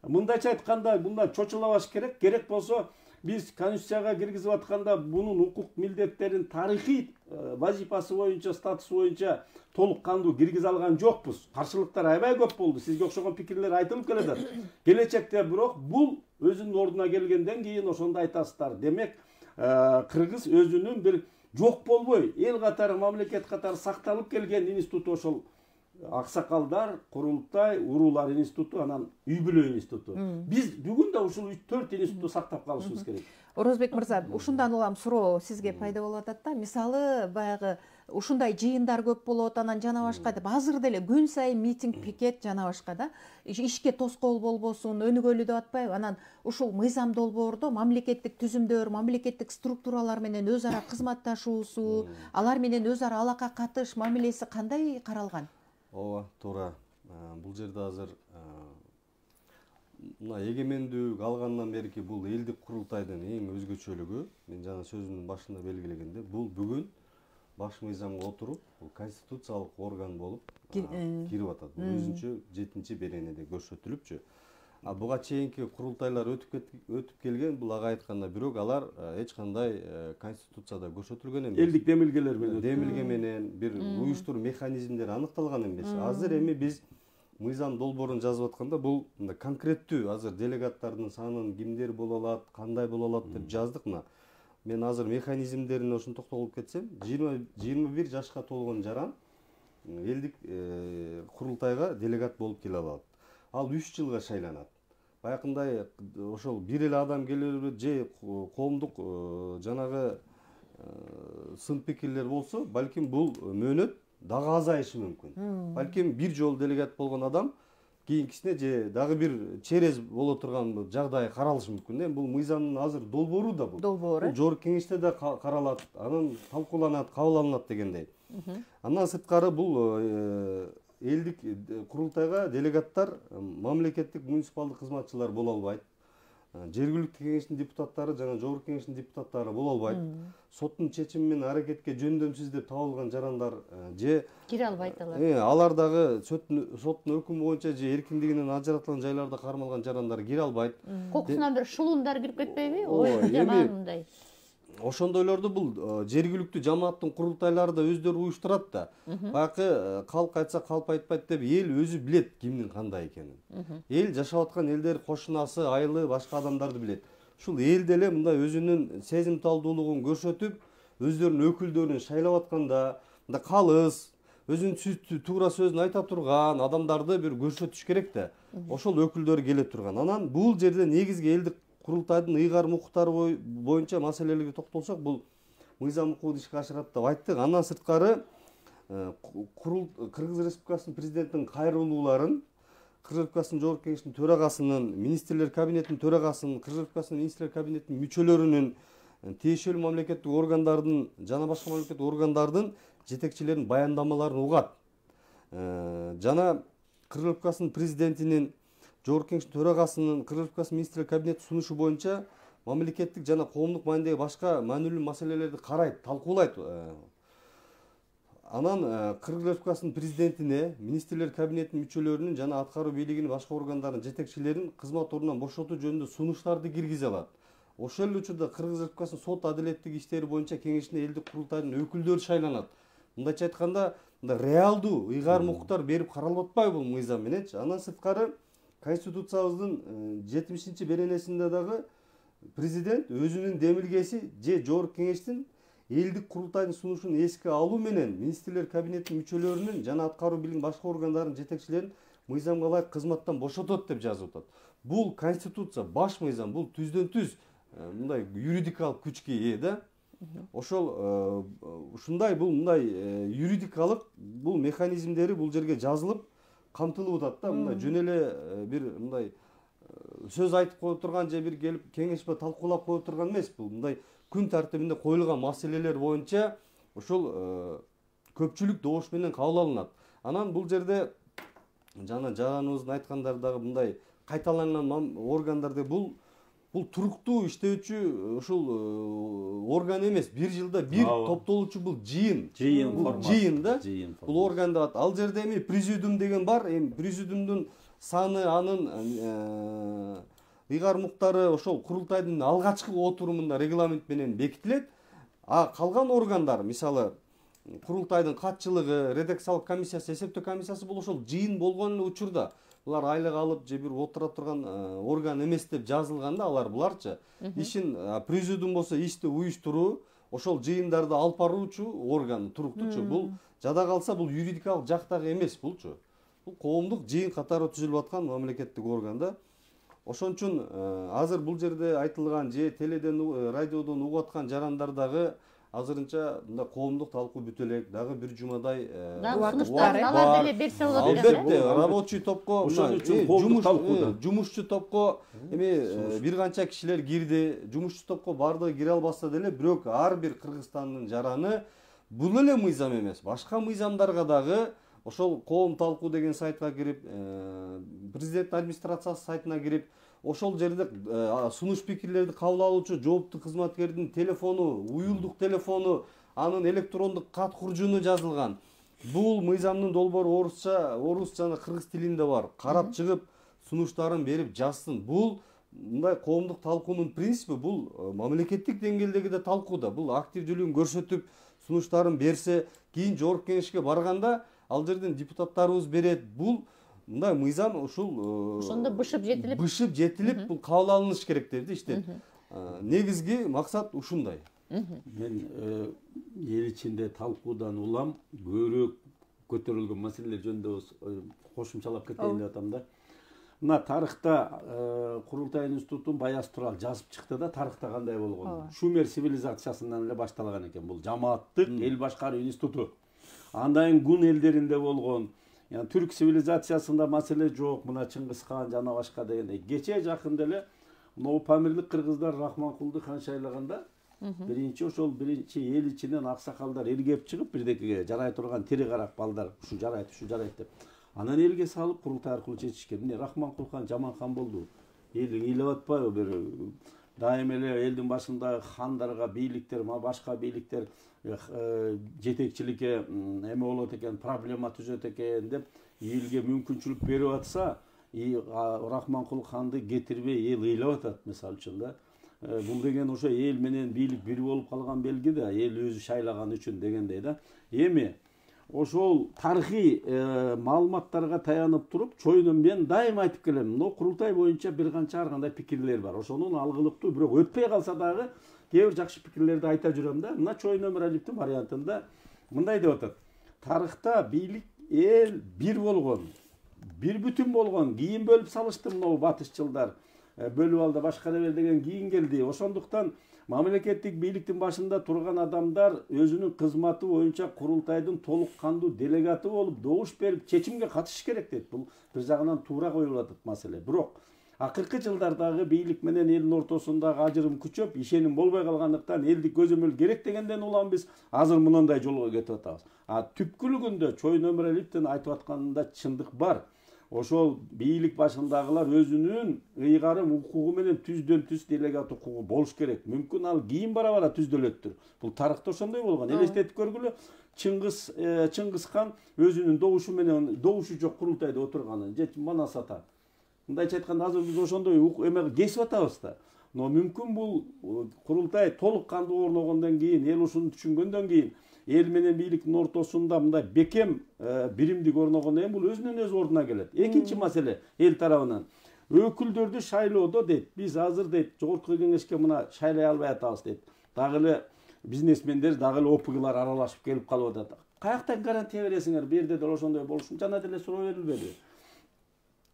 Мындайча айтканда, мындай чочулабаш керек. Керек болсо биз конституцияга киргизип атканда бунун укук милдеттерин тарыхый вазифасы боюнча, статусу боюнча толук кандуу киргизе алган жокпуз. Каршылыктар аябай көп болду. Сизге окшогон пикирлер айтылып келет. Келечекте бирок бул өзүнүн ордуна келгенден кийин ошондо айтасыздар. Демек, кыргыз өзүнүн бир жок болбой, эл катары, мамлекет катары сакталып келген институту ошол аксакалдар, курултай, уруулар институту, анан үй бүлө институту. Биз бүгүн да ушул 4 институтту сактап калышыбыз керек. Орозбек мырза, ушундан улам суроо сизге пайда болуп атат да. Мисалы, баягы ушундай жыйындар көп болот, анан жана башка деп азыр деле күн сайын митинг, пикет жана башка да. Ишке тоскоол болбосун, өнүгөлү деп атпайбы? Анан ушул мыйзам долбоордо мамлекеттик түзүмдөр, мамлекеттик структуралар менен өз ара кызматташуусу, алар менен өз ара алака катыш мамилеси кандай каралган? Ооба, туура. Бул жерде азыр мына эгемендүүлүк алгандан берки бул элдик курултайдын эң өзгөчөлүгү, мен жана сөзүмдүн башында белгилегенде, бул бүгүн баш мыйзамга отуруп, бул конституциялык орган болуп кирип атат. Бул өзүнчө 7-беренеде көрсөтүлүпчү. А буга чейинки курултайлар өтүп келген, бул ага айтканда, бирок алар эч кандай конституцияда көрсөтүлгөн эмес. Элдик демилгелер менен. Демилге менен бир уюштуруу механизмдери аныкталган эмес. Азыр эми биз мыйзам долбоорун жазып атканда бул конкреттүү азыр делегаттардын санын кимдер боло алат, кандай боло алат деп жаздык мына. Мен азыр механизмдерине ошон токтолуп кетсем, 21 жашка толгон жаран элдик курултайга делегат болуп келе алат. Ал 3 жылга шайланат. Баякындай ошол бир эле адам келип же коомдук жанагы сын пикирлер болсо, балким бул мөөнөт дагы азайышы мүмкүн. Балким бир жолу делегат болгон адам кийинкисине же дагы бир через боло турган жагдай каралышы мүмкүн. Бул мыйзамдын азыр долбоору да бул. Долбоору. Жогорку кеңеште да каралат, анан талкууланат, кабыл алынат дегендей. Андан сырткары бул элдик курултайга делегаттар мамлекеттик муниципалдык кызматчылар боло албайт. Жергиликтүү кеңештин депутаттары жана жогорку кеңештин депутаттары боло албайт. Соттун чечими менен аракетке жөндөмсүз деп табылган жарандар же кире албайт алар. Алар дагы соттун өкүмү боюнча же эркиндигинен ажыратылган жайларда кармалган жарандар кире албайт. Кокусунан бир шулундар кирип кетпейби? Ой, жаман мындай. Ошондойлорду бул жергиликтүү жамааттын курултайлары да өздөрү уюштурат да. Баягы калк айтса калп айтпайт деп эл өзү билет кимдин кандай экенин. Эл жашап аткан элдер кошунасы, айылы, башка адамдарды билет. Ушул эл деле мындай өзүнүн сезимталдуулугун көрсөтүп, өздөрүнүн өкүлдөрүн шайлап атканда, мындай калыс, өзүнүн туура сөзүн айта турган адамдарды бир көрсөтүш керек да. Ошол өкүлдөр келе турган. Анан бул жерде негизги элдик курултайдын ыйгарым укуктары боюнча маселелерге токтолсок, бул мыйзам укугун ишке ашырат деп айттык. Андан сырткары Кыргыз Республикасынын президентинин кайрылууларын, Кыргыз Республикасынын жогорку кеңешинин төрагасынын, министрлер кабинетинин төрагасынын, Кыргыз Республикасынын министрлер кабинетинин мүчөлөрүнүн, тиешелүү мамлекеттик органдардын жана башка мамлекеттик органдардын жетекчилеринин баяндамаларын угат. Жана Кыргыз Республикасынын президентинин, жогорку кеңештин төрагасынын, Кыргыз Республикасынын министрлер кабинети сунушу боюнча мамлекеттик жана коомдук маанидеги башка маанилүү маселелерди карайт, талкуулайт. Анан Кыргыз Республикасынын президентине, министрлер кабинетинин мүчөлөрүнүн жана аткаруу бийлигинин башка органдардын жетекчилерин кызмат ордунан бошотуу жөнүндө сунуштарды киргизе алат. Ошол эле учурда Кыргыз Республикасынын сот адилеттик иштери боюнча кеңешине элдик курултайдын өкүлдөрү шайланат. Мындайча айтканда, реалдуу ыйгарым укуктар берип каралып атпайбы бул мыйзам мененчи? Андан сырткары Конституциябыздын 70-беренесинде дагы президент өзүнүн демилгеси же жогорку кеңештин элдик курултайдын сунушун эске алуу менен министрлер кабинетинин мүчөлөрүнүн жана аткаруу бийлигинин башка органдарынын жетекчилерин мыйзамга ылайык кызматтан бошотот деп жазып атат. Бул конституция, баш мыйзам, бул түздөн-түз мындай юридикалык күчкө ээ да. Ошол ушундай бул мындай юридикалык бул механизмдери бул жерге жазылып камтылып атат да. Мындай жөн эле бир мындай сөз айтып кое турган же бир келип кеңешпе талкуулап кое турган эмес. Бул мындай күн тартибинде коюлган маселелер боюнча ошол көпчүлүк добуш менен кабыл алынат. Анан бул жерде жана жараныбыздын айткандары дагы мындай кайталанган органдар бул туруктуу иштөөчү ушул орган эмес. Бир жылда бир топтолуучу бул жыйын да. Бул орган деп атат. Ал жерде эми президиум деген бар. Эми президиумдун саны, анын ыйгармуктары ошол курултайдын алгачкы отурумунда регламент менен бекитилет. А калган органдар, мисалы курултайдын катчылыгы, редакциялык комиссиясы, эсептөө комиссиясы бул ошол жыйын болгон учурда булар айлык алып же бир отура турган орган эмес деп жазылганда алар буларчы ишин президиум болсо ишти уюштуруу, ошол жыйындарды алып баруучу орган туруктуучу. Бул жада калса бул юридикалык жактагы эмес булчу. Бул коомдук жыйын катары түзүлүп аткан мамлекеттик орган да. Ошон үчүн азыр бул жерде айтылган же теледен, радиодон угуп аткан жарандар дагы азырынча мында коомдук талкуу бүтө элек, дагы бир жумадай сунуштарын алар деле берсе болот экен. Албетте, рабочий топко, ошон үчүн коомдук талкууда жумушчу топко эми бир канча кишилер кирди. Жумушчу топко бардыгы кире албаса деле, бирок ар бир Кыргызстандын жараны бул эле мыйзам эмес, башка мыйзамдарга дагы ошол коом талкуу деген сайтка кирип, президент администрациясы сайтына кирип, ошол жерде сунуш пикирлерди кабыл алуучу жооптуу кызматкердин телефону, уюлдук телефону, анын электрондук кат куржуну жазылган. Бул мыйзамдын долбоору орус жана кыргыз тилинде бар. Карап чыгып, сунуштарын берип жазсын. Бул мындай коомдук талкуунун принципи, бул мамлекеттик деңгээлдеги да талкууда. Бул активдүүлүгүн көрсөтүп, сунуштарын берсе, кийин жогорку кеңешке барганда ал жерден депутаттарыбыз берет. Бул мындай мыйзам ошондо бышып жетилип бул кабыл алыныш керек деп иштейт. Негизги максат ушундай. Мен эл ичинде талкуудан улам көбүрөөк көтөрүлгөн маселелер жөнүндө кошумчалап кетейин деп атам да. Мына тарыхта Курултай институтун Баяз Турал жазып чыкты да, тарыхта кандай болгон. Шумер цивилизациясынан эле башталган экен. Бул жамааттык эл башкаруу институту. Андан гун элдеринде болгон. Yani Türk sivilizasyasında mesele жоқ, мына Чыңгыз хан жана башка дегендей. Кече жакында эле мына Памирлик кыргыздар Рахманкулду хан шайлаганда биринчи эл ичинен аксакалдар элгеп чыгып бирдекеге жарай турган тири карак балдар ушу жарайт деп. Анан элге салып курултай аркылуу чечишкен. Мына Рахманкул хан жаман хан болду. Эл ыйлап атпайбы бир дайым эле элдин башында хандарга, бийликтер, башка бийликтер жетекчиликке эме болот экен, проблема түзөт экен деп элге мүмкүнчүлүк берип атса, Рахманкул ханды кетирбей эл ыйлап атат, мисалы үчүн да. Бул деген ошо эл менен бийлик бир болуп калган белги да, эл өзү шайлаган үчүн дегендей да. Эми ошол тарыхый маалыматтарга таянып туруп, чоюнун мен дайым айтып келем. Но курултай боюнча бир канча ар кандай пикирлер бар. Ошонун алгылыктуу, бирок өтпөй калса дагы кээ бир жакшы пикирлерди айта жүрөм да. Мына Чоюн Өмүралиевдин вариантында мындай деп атат. Тарыхта бийлик эл бир болгон, бир бүтүн болгон, кийин бөлүп салышты мына батышчылдар. Бөлүп алды, башкара бер деген кийин келди. Ошондуктан мамлекеттик бийликтин башында турган адамдар өзүнүн кызматы боюнча курултайдын толук кандуу делегаты болуп, добуш берип, чечимге катышыш керек дейт. Бул бир жагынан туура коюлуп атат маселе. Бирок акыркы жылдардагы бийлик менен элдин ортосундагы ажырым күчөп, ишеним болбой калгандыктан элди көзөмөл керек дегенден улам биз азыр мындай жолго кетип атабыз. Түпкүлүгүндө Чоюн Өмүралиевдин айтып атканында чындык бар. Ошол бийлик башындагылар өзүнүн ыйгарым укугу менен түздөн түз делегат укугу болуш керек. Мүмкүн ал кийин бара түздөлөттүр. Бул тарыхта ошондой болгон. Элестетип көргүлө, Чыңгыз хан өзүнүн добушу менен добушу жок курултайда отурганын, же Манас ата. Мындайча айтканда азыр биз ошондой эме кесип атабыз да. Но мүмкүн бул курултай толук кандуу орногондон кийин, эл ушуну түшүнгөндөн кийин, эл менен бийликтин ортосунда мындай бекем биримдик орногондон кийин бул өзүнөн өзү ордуна келет. Экинчи маселе эл тарабынан өкүлдөрдү шайлоодо дейт, биз азыр дейт жогорку кеңешке мына шайлай албай атабыз дейт. Дагы эле бизнесмендер, дагы эле ОПГлар аралашып келип калып атат. Каяктан гарантия бересиңер? Бу жерде деле ошондой болушу жана деле суроо берилбеди.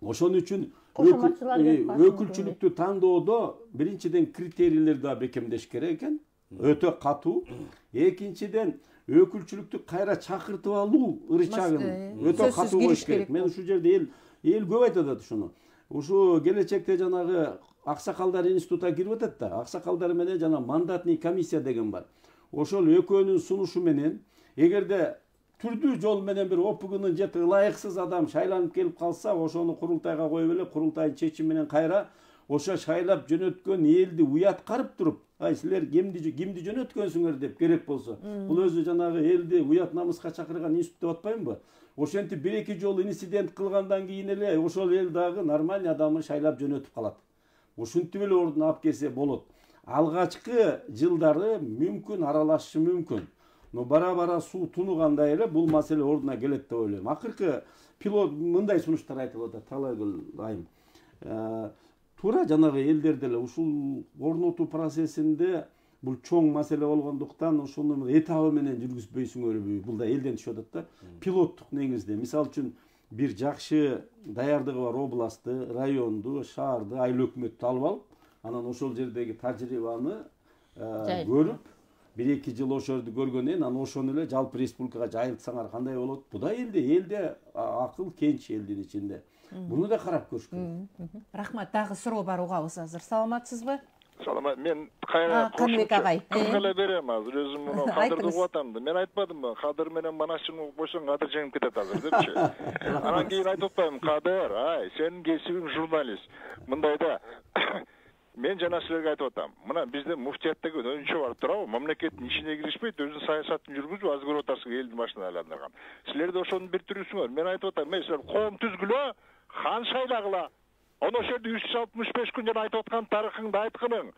Ошон үчүн өкүлчүлүктү тандоодо биринчиден критерийлер да бекемдеш керек экен, өтө катуу. Экинчиден өкүлчүлүктү кайра чакыртып алуу ырычагын өтө катуу болуш керек. Мен ушул жерде эл көп айтып атат ушуну. ушу келечекте жанагы аксакалдар институтуна кирип атат да. Аксакалдар менен жана мандатный комиссия деген бар. Ошол экөөнүн сунушу менен эгерде түрдүү жол менен бир ОПГнын жети ылайыксыз адам шайланып келип калса, ошону курултайга коюп эле курултайдын чечими менен кайра ошо шайлап жөнөткөн элди уяткарып туруп, ай силер кимди жөнөткөнсүңөр деп керек болсо. Бул өзү жанагы элди уят намыска чакырган институт деп атпаймынбы? Ошентип 1-2 жолу инцидент кылгандан кийин эле ошол эл дагы нормальный адамын шайлап жөнөтүп калат. Ушинтип эле ордуна алып келсе болот. Алгачкы жылдары мүмкүн аралашышы мүмкүн. Но бара суу тунугандай эле бул маселе ордуна келет деп ойлойм. Акыркы пилот мындай сунуштар айтылып атат, Талайгүл айым. Туура жанагы элдерде эле ушул орнотуу процессинде бул чоң маселе болгондуктан ошону этабы менен жүргүзбөйсүңөрбү? Бул да элден түшүп атат да. Пилоттук негизде. Мисалы үчүн бир жакшы даярдыгы бар областты, районду, шаарды, айыл өкмөттү алып алып, анан ошол жердеги тажрыйбаны көрүп, 1-2 жыл ошол жерди көргөндөн анан ошону эле жалпы республикага жайылтсаңар кандай болот? Бу да элде акыл кенч элдин ичинде. Буну да карап көрүш керек. Рахмат, дагы суроо бар, угабыз азыр. Саламатсызбы? Саламат, мен кайра Каныбек агай. Кыргыла берем азыр, өзүм муну Кадырды угуп атамды. Мен айтпадымбы, Кадыр менен Манасчыны угуп койсоң Кадыр жеңип кетет азыр депчи. Анан кийин айтып атпаймынбы, Кадыр, ай, сенин кесибиң журналист. Мындайда мен жана силерге айтып атам. Мына бизде муфтияттагы өзүнчө барып турабы, мамлекеттин ишине киришпейт, өзүнүн саясатын жүргүзүп, аз көрүп атасың элдин башына айландырган. Силер да ошонун бир түрүсүңөр. Мен айтып атам, мен силер коом түзгүлө, хан шайлагыла. Ono şerde 365 gün jana aytып аткан тарыхыңды айткының.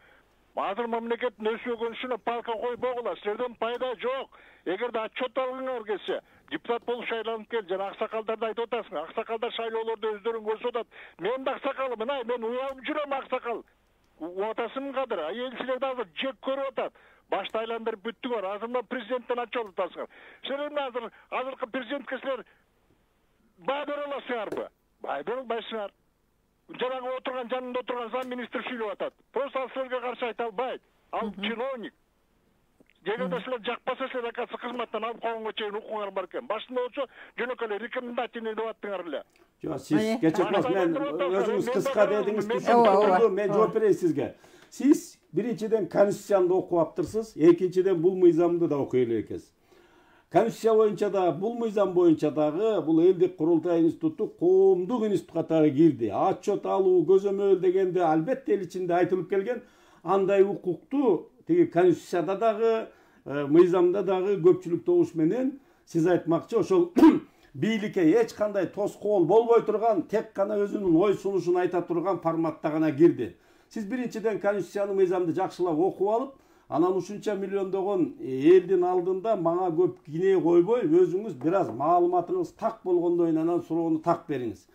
Азыр мамлекеттин өсүгөн үчүн парка коюп койгула. Силерден пайда жок. Эгерде отчет алгыңар келсе, депутат болуп шайланып кел, жана аксакалдарды айтып атасың. Аксакалдар шайлоолорду өздөрүн көрсөт атат. Мен да аксакалмын, ай, мен уялып жүрөм аксакал. Уатасың Кадыр, ай, силерди азыр жек көрүп атат. Башты айландырып бүттүңөр. Азыр мына президенттен отчет атасыңар. Силер азыркы президентке силер баа бере аласыңарбы? Баа бере албайсыңар. Жанагы отырган, жанында отырган зам министр сүйлөп атат. Просто ал силерге каршы айта албайт. Ал чиновник. Эгерде силер жакпаса, силер акасы кызматтан алып койгонго чейин укуңар бар экен. Башында болсо жөнөкөй эле рекомендательный деп аттыңар эле. Жок, сиз кечирмес, мен өзүңүз кыска дедиңиз, түшүндүрдүм, мен жооп берейин сизге. Сиз биринчиден конституцияны окуп аптырсыз, экинчиден бул мыйзамды да окуй эле экенсиз. Конституция боюнча да, бул мыйзам боюнча дагы бул элдик курултай институту коомдук институт катары кирди. Отчет алуу, көзөмөл дегенде албетте эл ичинде айтылып келген, андай укукту тиги конституцияда дагы, мыйзамда дагы көпчүлүк добуш менен сиз айтмакчы, ошол бийликке эч кандай тоскоол болбой турган, тек гана өзүнүн ой сунушун айта турган форматта гана кирди. Сиз биринчиден конституцияны, мыйзамды жакшылап окуп алып, анан ушунча миллиондогон элдин алдында мага көп кине койбой, өзүңүз бир аз маалыматыңыз так болгондон кийин анан суроону так бериңиз.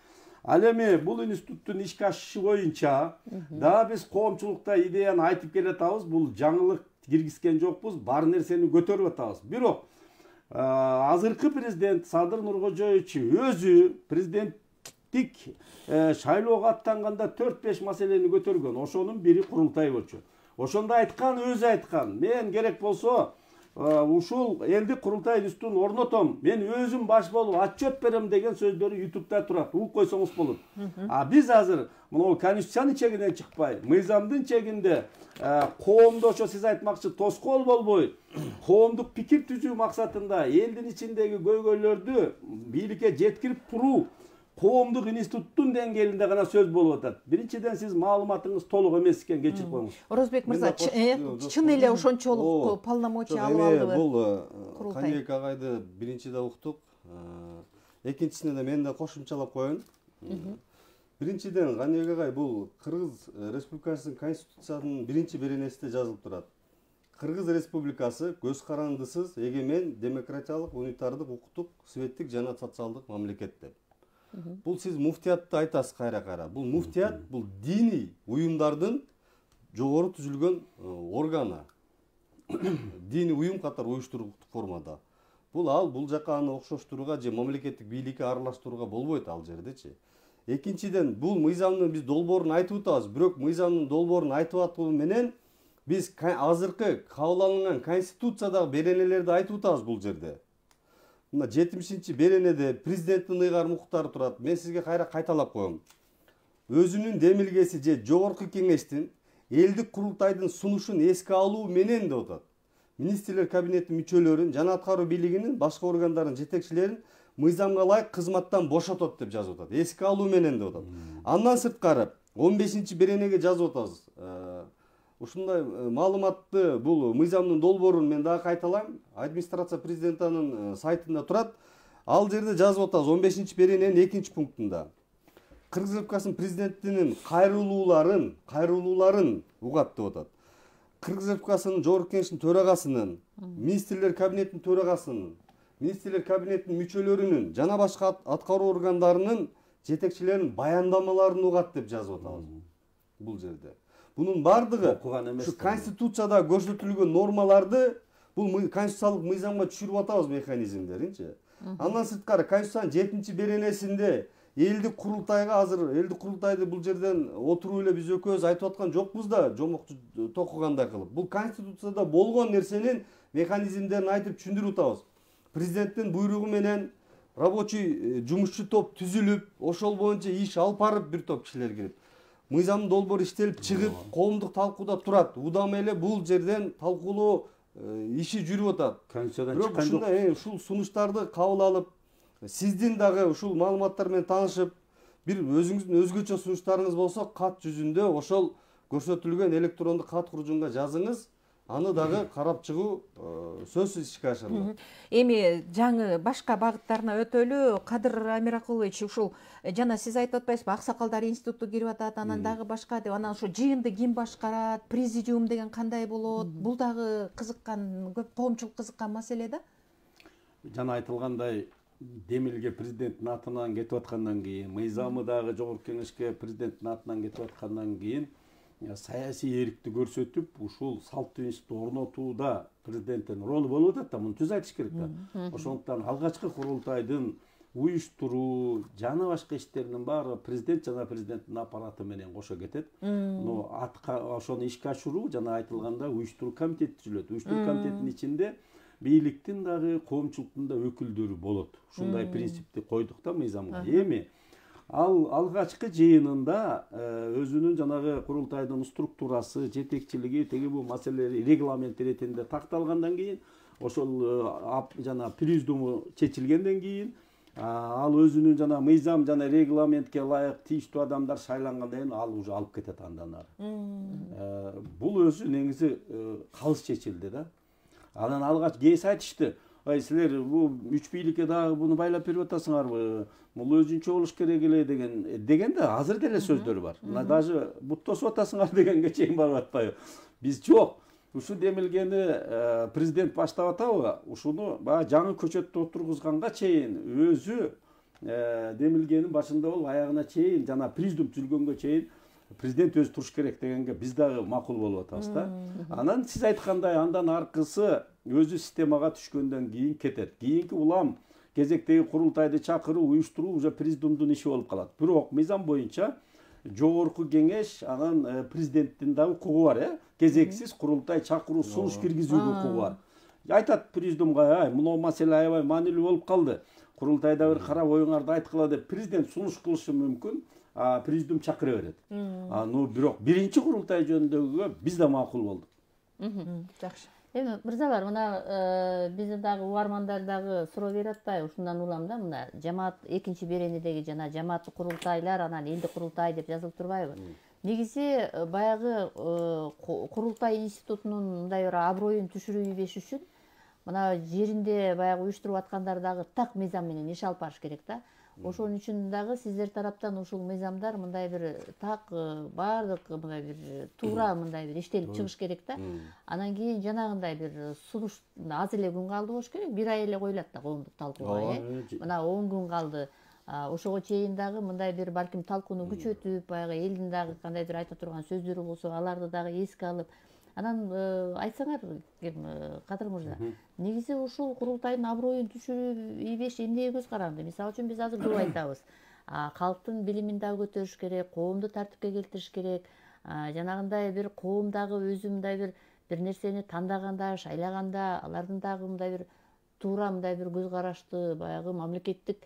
Ал эми бул институттун ишке ашышы боюнча да биз коомчулукта идеяны айтып келатабыз, бул жаңылык киргизген жокпуз, бар нерсени көтөрүп атабыз. Бирок азыркы президент Садыр Нуркожоевич өзү президенттик шайлоого аттанганда 4-5 маселени көтөргөн. Ошонун бири курултай болчу. Ошондо айткан, өзү айткан, мен керек болсо ушул элдик курултай институтун орнотом, мен өзүм баш болуп отчет берем деген сөздөрү YouTube'да турат. Угуп койсоңуз болот. Биз азыр мына конституциянын чегинен чыкпай, мыйзамдын чегинде коомду ошо сиз айтмакчы тоскоол болбой, коомдук пикир түзүү максатында элдин ичиндеги көйгөйлөрдү бийликке жеткирип туруу коомдук институттун деңгээлинде гана сөз болуп атат. Биринчиден сиз маалыматыңыз толук эмес экен, кечирип коюңуз. Орозбек мырза, чын эле ошончолук полномочия алып алдыбы? Бул Каныбек агайды биринчиде уктук. Экинчисине да мен да кошумчалап коеюн. Биринчиден Каныбек агай бул Кыргыз Республикасынын конституциянын биринчи беренесинде жазылып турат. Кыргыз Республикасы көз карандысыз, эгемен, демократиялык, унитардык, укуктук, светтик жана социалдык мамлекет деп. Бул сиз муфтиятты айтасыз кайра-кайра. Бул муфтият, бул диний уюмдардын жогору түзүлгөн органы. Диний уюм катары уюштуруктук формада. Бул жака аны окшоштурууга же мамлекеттик бийликке аралаштырууга болбойт ал жердечи. Экинчиден, бул мыйзамдын биз долбоорун айтып атабыз, бирок мыйзамдын долбоорун айтып аткуу менен биз азыркы кабыл алынган конституциядагы беренелерди айтып атабыз бул жерде. Мына 70-беренеде президенттин ыйгарым укуктары турат. Мен сизге кайра кайталап коем. өзүнүн демилгеси же жогорку кеңештин элдик курултайдын сунушун эске алуу менен деп атат. Министрлер кабинетинин мүчөлөрүн жана аткаруу бийлигинин башка органдардын жетекчилерин мыйзамга ылайык кызматтан бошотот деп жазып атат. Эске алуу менен деп атат. Андан сырткары 15-беренеге жазып атабыз. Ушундай маалыматты бул мыйзамдын долбоорун мен дагы кайталайм. Администрация президентинин сайтында турат. Ал жерде жазып атабыз 15-берененин 2-пунктунда. Кыргыз Республикасынын президентинин кайрылууларын угат деп атат. Кыргыз Республикасынын жогорку кеңештин төрагасынын, министрлер кабинетинин төрагасынын, министрлер кабинетинин мүчөлөрүнүн жана башка аткаруу органдарынын жетекчилеринин баяндамаларын угат деп жазып атабыз. Бул жерде. Бунун бардыгы ушу конституцияда көрсөтүлгөн нормаларды бул конституциялык мыйзамга түшүрүп атабыз механизмдеринчи. Андан сырткары конституциянын 7-беренесинде элдик курултайга азыр элдик курултайды бул жерден отуруп эле биз экөөбүз айтып аткан жокпуз да, жомок токугандай кылып. Бул конституцияда болгон нерсенин механизмдерин айтып түшүндүрүп атабыз. Президенттин буйругу менен рабочий жумушчу топ түзүлүп, ошол боюнча иш алып барып бир топ кишилер кирип, мыйзамдын долбоору иштелип чыгып, коомдук талкууда турат. Удам эле бул жерден талкуулоо иши жүрүп атат. Конституциядан Бирок чыккан жок. ушундай ушул сунуштарды кабыл алып, сиздин дагы ушул маалыматтар менен таанышып, бир өзүңүздүн өзгөчө сунуштарыңыз болсо, кат жүзүндө ошол көрсөтүлгөн электрондук кат куружунга жазыңыз. Аны дагы карап чыгуу сөзсүз ишке ашырылат. Эми жаңы башка багыттарына өтөлү. Кадыр Амиракулович, ушул жана сиз айтып атпайсызбы, аксакалдар институту кирип атат, анан дагы башка деп, анан ошо жыйынды ким башкарат, президиум деген кандай болот? Бул дагы кызыккан, көп коомчулук кызыккан маселе да. Жана айтылгандай, демилге президенттин атынан кетип аткандан кийин, мыйзамы дагы жогорку кеңешке президенттин атынан кетип аткандан кийин саясий эркти көрсөтүп, ушул салттуу институту орнотууда президенттин ролу болуп атат да, муну түз айтыш керек да. Ошондуктан алгачкы курултайдын уюштуруу жана башка иштеринин баары президент жана президенттин аппараты менен кошо кетет. Ошону ишке ашыруу жана айтылганда уюштуруу комитети түзүлөт. Уюштуруу комитетинин ичинде бийликтин дагы коомчулуктун да өкүлдөрү болот. Ушундай принципти койдук да мыйзамга. Эми ал алгачкы жыйынында өзүнүн жанагы курултайдын структурасы, жетекчилиги, теги бул маселелери регламент иретинде такталгандан кийин, ошол жана президиуму чечилгенден кийин, ал өзүнүн жана мыйзам жана регламентке ылайык тийиштүү адамдар шайлангандан кийин ал уже алып кетет андан ары. Бул өзү негизи калыс чечилди да. Анан алгач кээси айтышты, силер бул үч бийликке дагы буну байлап берип атасыңарбы? Бул өзүнчө болуш керек эле деген да азыр деле сөздөр бар. Мына даже буттосуп атасыңар дегенге чейин барып атпайбы? Биз жок. Ушу демилгени президент баштап атабы? Ушуну баягы жаңы көчөттө отургузганга чейин өзү демилгенин башында болуп аягына чейин жана президиум түзүлгөнгө чейин президент өзү туруш керек дегенге биз дагы макул болуп атабыз да. Анан сиз айткандай андан аркысы өзү системага түшкөндөн кийин кетет. Кийинки улам кезектеги курултайды чакыруу, уюштуруу уже президиумдун иши болуп калат. Бирок мыйзам боюнча жогорку кеңеш анан президенттин дагы укугу бар, кезексиз курултай чакыруу, сунуш киргизүүгө укугу бар. Айтат президиумга, мына маселе аябай маанилүү болуп калды. Курултайда бир карап оюңарды айткыла деп президент сунуш кылышы мүмкүн, президиум чакыра берет. Бирок биринчи курултай жөнүндөгүгө биз да макул болдук. Жакшы. Эми мырзалар, мына биздин дагы угармандар дагы суроо берип атпайбы? Ушундан улам да, мына жамаат 2-беренедеги жана жамааттык курултайлар, анан элдик курултай деп жазылып турбайбы? Негизи баягы курултай институтунун мындай бир аброюн түшүрүбөш үчүн мына жеринде баягы уюштуруп аткандар дагы так мыйзам менен иш алып барыш керек да. Ошон үчүн дагы сиздер тараптан ушул мыйзамдар мындай бир так баардык мындай бир туура мындай бир иштелип чыгыш керек да. Анан кийин жанагындай бир сунуш аз эле күн калды болуш керек. 1 ай эле коюлат да коомдук талкууга, Мына 10 күн калды. Ошого чейин дагы мындай бир балким талкууну күчөтүп, баягы элдин дагы кандайдыр айта турган сөздөрү болсо, аларды дагы эске алып, анан айтсаңар, Кадыр мырза, негизи ушул курултайдын аброюн түшүрүп ийбеш эмнеге көз каранды? Мисалы үчүн биз азыр көп айтабыз. Калктын билимин дагы көтөрүш керек, коомду тартипке келтириш керек. Жанагындай бир коом дагы өзү мындай бир нерсени тандаганда, шайлаганда, алардын дагы мындай бир туура мындай бир көз карашты, баягы мамлекеттик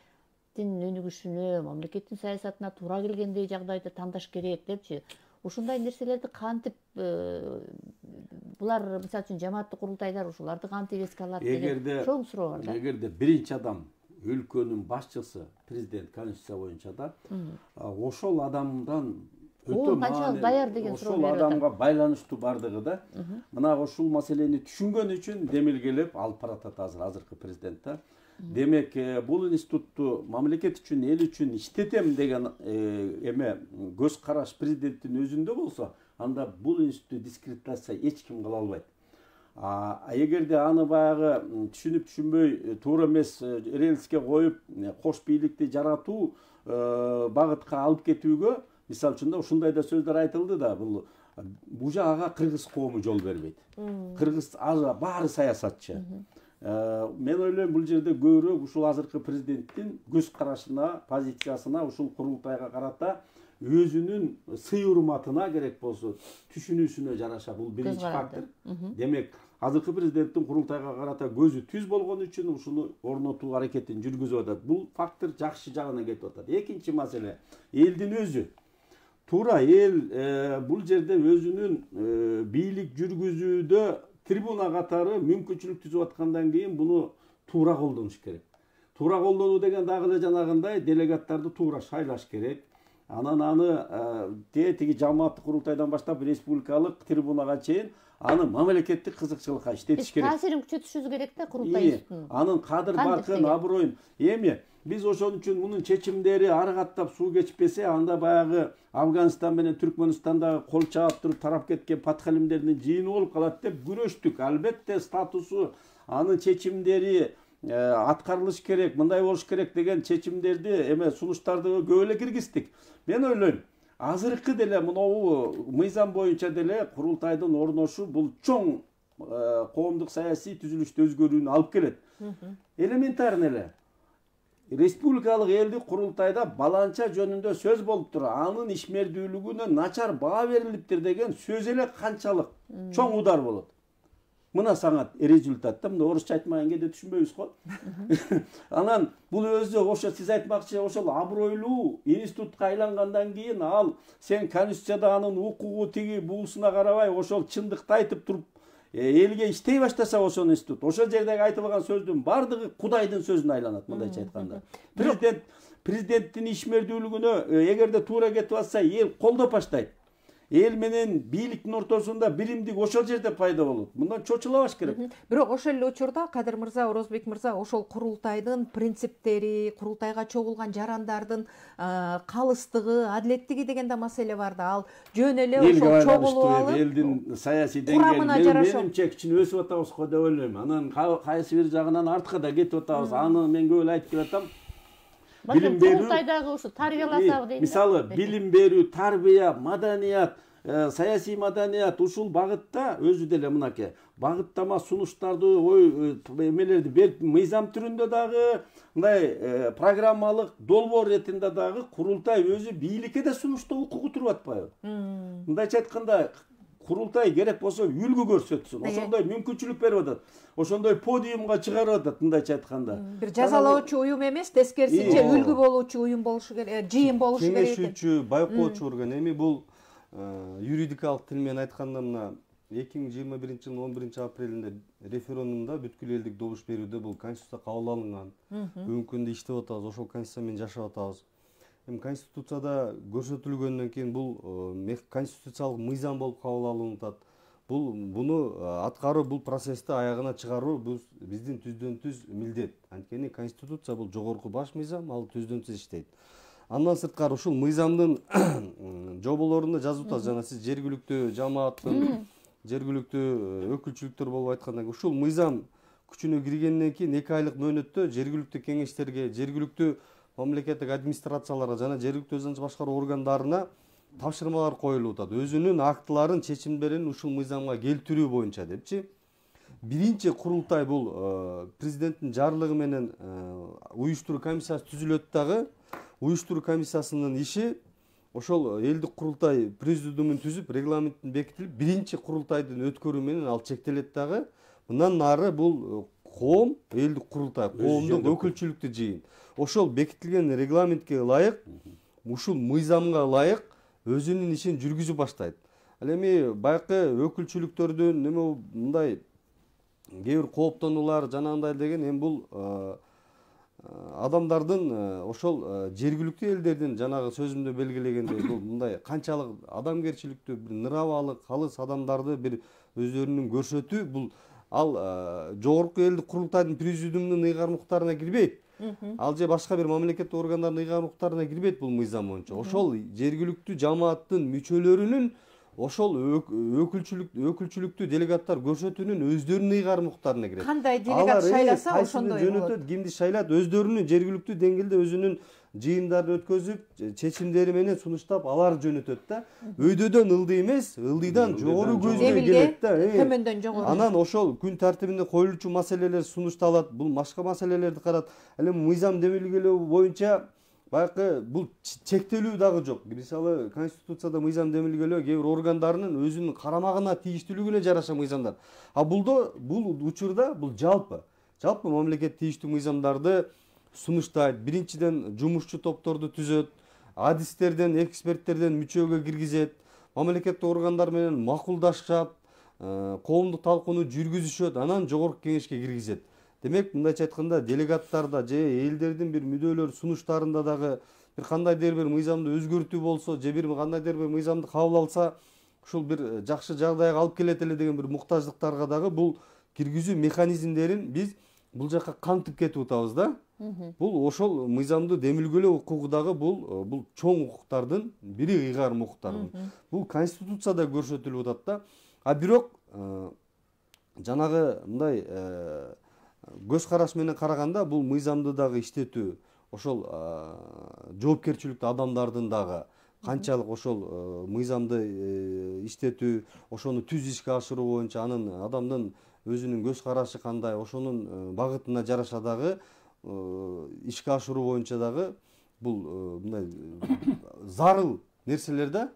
мамлекеттин өнүгүшүнө, мамлекеттин саясатына туура келгендей жагдайды тандаш керек депчи. Ушундай нерселерди кантип булар мисалы үчүн жамааттык курултайлар ушуларды кантип эске алат деген чоң суроо бар да. Эгерде биринчи адам өлкөнүн башчысы президент конституция боюнча да ошол адамдан өтө канчалык даяр деген суроо ошол адамга байланыштуу бардыгы да. Мына ошол маселени түшүнгөн үчүн демилгелеп алып баратат азыркы президент да. Демек, бул институтту мамлекет үчүн, эл үчүн иштетем деген эме көз караш президенттин өзүндө болсо, анда бул институтту дискредитация эч ким кыла албайт. Эгерде аны баягы түшүнүп түшүнбөй туура эмес рельске коюп, кош бийликти жаратуу багытка алып кетүүгө, мисалы үчүн да ушундай да сөздөр айтылды да, бул ага кыргыз коому жол бербейт. Кыргыз баары саясатчы. Мен ойлойм, бул жерде көбүрөөк ушул азыркы президенттин көз карашына, позициясына, ушул курултайга карата өзүнүн сый урматына керек болсо түшүнүүсүнө жараша бул биринчи фактор. Демек, азыркы президенттин курултайга карата көзү түз болгон үчүн ушуну орнотуу аракетин жүргүзүп атат. Бул фактор жакшы жагына кетип атат. Экинчи маселе, элдин өзү. Туура эл бул жерде өзүнүн бийлик жүргүзүүдө трибуна катары мүмкүнчүлүк түзүп аткандан кийин буну туура колдонуш керек. Туура колдонуу деген дагы эле жанагындай делегаттарды туура шайлаш керек. Анан аны тиги жамааттык курултайдан баштап республикалык трибунага чейин аны мамлекеттик кызыкчылыкка иштетиш керек. Таасирин күчөтүшүбүз керек да курултай институтунун. Анын кадыр баркын, аброюн. Эми биз ошон үчүн мунун чечимдери ары каттап суу кечпесе, анда баягы Афганистан менен Түркмөнстандагы кол чаап туруп тарап кеткен патхалимдердин жыйыны болуп калат деп күрөштүк. Албетте статусу, анын чечимдери аткарылыш керек, мындай болуш керек деген чечимдерди, сунуштарды көп эле киргиздик. Мен ойлойм, азыркы деле мынау мыйзам боюнча деле курултайдын орношу бул чоң коомдук саясий түзүлүштү өзгөрүүнү алып келет. Элементарный эле. Республикалык элдик курултайда баланча жөнүндө сөз болуптур. Анын ишмердүүлүгүнө начар баа берилиптир деген сөз эле канчалык чоң удар болот. Мына саңат результат да, мына орусча айтмаган кезде түшүнбөйбүз го. Анан бул өзү ошо сиз айтмакчы ошол абройлуу институтка айлангандан кийин ал сен конституцияда анын укугу тиги буусуна карабай ошол чындыкты айтып туруп элге иштей баштаса ошол институт, ошол жердеги айтылган сөздүн бардыгы Кудайдын сөзүнө айланат, мындайча айтканда. Президенттин ишмердүүлүгүнө эгерде туура кетип атса, эл колдоп баштайт. Эл менен бийликтин ортосунда биримдик ошол жерде пайда болот. Мындан чочулабаш керек. Бирок ошол эле учурда Кадыр мырза, Орозбек мырза, ошол курултайдын принциптери, курултайга чогулган жарандардын калыстыгы, адилеттиги деген да маселе бар да. Ал жөн эле ошол чогулуп алып, элдин саясий деңгээли менимче кичине өсүп атабыз го деп ойлойм. Анан кайсы бир жагынан артка да кетип атабыз. Аны мен көп эле айтып келатам. Билим берүү, курултайдагы ушу тарбияласабы дейм. Мисалы, билим берүү, тарбия, маданият, саясий маданият ушул багытта өзү деле мынакей багыттама сунуштарды, эмелерди берип, мыйзам түрүндө дагы, мындай программалык долбоор ретинде дагы курултай өзү бийликке да сунуштоо укугу туруп атпайбы? Мындайча айтканда, курултай керек болсо үлгү көрсөтсүн. Ошондой мүмкүнчүлүк берип атат. Ошондой подиумга чыгарып атат, мындайча айтканда. Бир жазалоочу уюм эмес, тескерисинче үлгү болуучу уюм болушу керек, жыйын болушу керек. Кеңешүүчү, байкоочу орган. Эми бул юридикалык тил менен айтканда мына 2021 жылдын 11 апрелинде референдумда бүткүл элдик добуш берүүдө бул конституция кабыл алынган. Бүгүнкү күндө иштеп атабыз, ошол конституция менен жашап атабыз. Конституцияда көрсөтүлгөндөн кийин бул конституциялык мыйзам болуп кабыл алынып атат. Буну аткаруу, бул процессти аягына чыгаруу биздин түздөн түз милдет. Анткени конституция бул жогорку баш мыйзам, ал түздөн түз иштейт. Андан сырткары ушул мыйзамдын жоболорунда жазып атат, жана сиз жергиликтүү жамааттын, жергиликтүү өкүлчүлүктөр болуп айтканда, ушул мыйзам күчүнө киргенден кийин 2 айлык мөөнөттө жергиликтүү кеңештерге, жергиликтүү мамлекеттик администрацияларга жана жергиликтүү өзүн башкаруу органдарына тапшырмалар коюлуп атат. Өзүнүн актыларын, чечимдерин ушул мыйзамга келтирүү боюнча депчи. Биринчи курултай бул президенттин жарлыгы менен уюштуруу комиссиясы түзүлөт дагы. Уюштуруу комиссиясынын иши ошол элдик курултай президиумун түзүп, регламенттин бекитилип, биринчи курултайдын өткөрүү менен ал чектелет дагы. Мындан нары бул коом элдик курултай, коомдук өкүлчүлүктүү жыйын. Ошол бекитилген регламентке ылайык, ушул мыйзамга ылайык өзүнүн ишин жүргүзүп баштайт. Ал эми байкы өкүлчүлүктөрдүн неме мындай кээ бир кооптонуулар жанагындай деген эми бул адамдардын ошол жергиликтүү элдердин жанагы сөзүмдө белгилегендей бул мындай канчалык адамгерчиликтүү бир нырабалык алыс адамдарды бир өздөрүнүн көрсөтүү бул ал жогорку элдик курултайдын президиумунун ыйгарым кирбейт. Ал же башка бир мамлекеттик органдардын ыйгарым кирбейт бул мыйзам боюнча. Ошол жергиликтүү жамааттын мүчөлөрүнүн ошол өкүлчүлүктүү делегаттар көрсөтүүнүн өздөрүнүн ыйгарым кирет. Кандай делегат шайласа ошондой болот. Кимди шайлат, өздөрүнүн жергиликтүү деңгээлде өзүнүн жыйындарын өткөзүп, чечимдери менен сунуштап алар жөнөтөт да. Өйдөдөн ылдый эмес, ылдыйдан жогору көзгө келет да. Төмөндөн жогору. Анан ошол күн тартибинде коюлуучу маселелер сунушталат, бул башка маселелерди карат. Ал эми мыйзам демилгелөө боюнча байкы бул чектелүү дагы жок. Мисалы конституцияда мыйзам демилгелөө кээ бир органдарынын өзүнүн карамагына тийиштүүлүгүнө жараша мыйзамдар. А бул учурда бул жалпы мамлекет тийиштүү мыйзамдарды сунуштайт. Биринчиден жумушчу топторду түзөт, адистерден, эксперттерден мүчөгө киргизет, мамлекеттик органдар менен макулдашат, коомдук талкууну жүргүзүшөт, анан жогорку кеңешке киргизет. Демек, мындайча айтканда, делегаттарда же элдердин бир мүдөлөр сунуштарында дагы бир кандайдыр бир мыйзамды өзгөртүү болсо, же бир кандайдыр бир мыйзамды кабыл алса, ушул бир жакшы жагдайга алып келет эле деген бир муктаждыктарга дагы бул киргизүү механизмдерин биз бул жака кантип кетип атабыз да. Бул ошол мыйзамды демилгелөө укугу дагы бул чоң укуктардын бири, ыйгарым укуктардын. Бул конституцияда көрсөтүлүп атат да. А бирок жанагы мындай көз караш менен караганда бул мыйзамды дагы иштетүү ошол жоопкерчиликтүү адамдардын дагы канчалык ошол мыйзамды иштетүү, ошону түз ишке ашыруу боюнча анын адамдын өзүнүн көз карашы кандай, ошонун багытына жараша дагы ишке ашыруу боюнча дагы бул мындай зарыл нерселер да.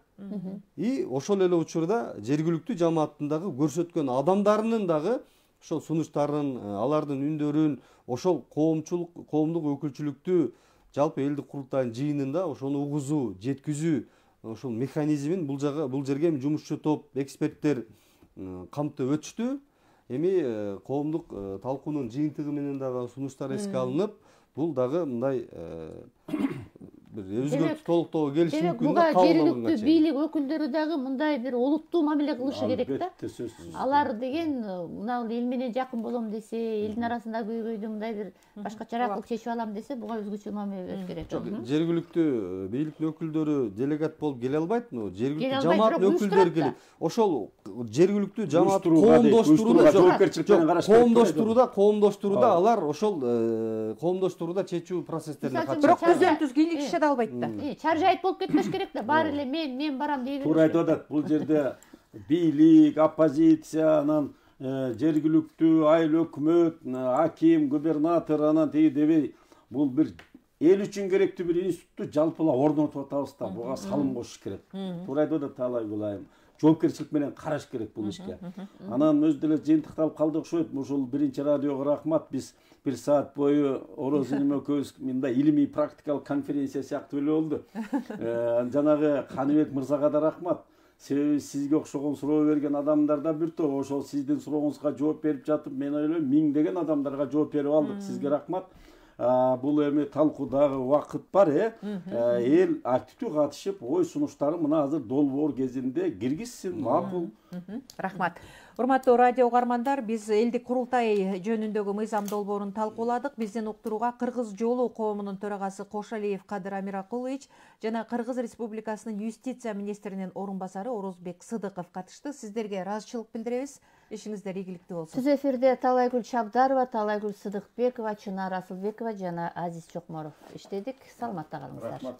И ошол эле учурда жергиликтүү жамааттын дагы көрсөткөн адамдарынын дагы ошол сунуштарын, алардын үндөрүн, ошол коомдук өкүлчүлүктүү жалпы элдик курултайдын жыйынында ошону угузуу, жеткизүү ошол механизмин бул жерге жумушчу топ, эксперттер камтып өтүштү. Эми коомдук талкуунун жыйынтыгы менен дагы сунуштар эске алынып, бул дагы мындай бир өзгөртүү толуктоого келиши мүмкүн да. Буга жергиликтүү бийлик өкүлдөрү дагы мындай бир олуттуу мамиле кылышы керек да. Алар деген мына эл менен жакын болом десе, элдин арасында көйгөйдү мындай бир башкачараак чечип алам десе, буга өзгөчө мамиле өтүш керек. Жок, жергиликтүү бийликтин өкүлдөрү делегат болуп келе албайт, жергиликтүү жамааттын өкүлдөрү келет. Ошол жергиликтүү жамаат коомдоштурууда алар ошол коомдоштурууда чечүү процесстерине катышат. Бирок көзөмтүз кийинки киши да албайт да. Чаржайт болуп кетпеш керек да. Баары эле мен барам дей бериш. Туура айтып атат. Бул жерде бийлик, оппозиция, анан жергиликтүү айыл өкмөт, аким, губернатор, анан тиги дебей бул бир эл үчүн керектүү бир институтту жалпылап орнотуп атабыз да. Буга салым кошуш керек. Туура айтып атат Таалай Булайым. Жоопкерчилик менен караш керек бул ишке. Анан өзү деле жыйынтыкталып калды окшойт. Ушул биринчи радиого рахмат. Биз бир саат бою Ороз Илим экөөбүз мындай илимий практикалык конференция сыяктуу эле болду. Жанагы Каныбек мырзага да рахмат. Себеби сизге окшогон суроо берген адамдар да бир топ. Ошол сиздин сурооңузга жооп берип жатып, мен ойлойм миңдеген адамдарга жооп берип алдык. Сизге рахмат. Бул эми талкуудагы убакыт бар, эл активдүү катышып, ой сунуштарын мына азыр долбоор кезинде киргизсин, макул. Рахмат. Урматтуу радио угармандар, биз элдик курултай жөнүндөгү мыйзам долбоорун талкууладык. Биздин уктурууга Кыргыз жолу коомунун төрагасы Кошалиев Кадыр Амиракулович жана Кыргыз Республикасынын юстиция министринин орун басары Орозбек Сыдыков катышты. Сиздерге ыраазычылык билдиребиз. Ишиңиздер ийгиликтүү болсун. Түз эфирде Таалайгүл Чабдарова, Таалайгүл Сыдыкбекова, Чынар Асылбекова жана Азиз Чокморов иштедик. Саламатта калыңыздар. Рахмат.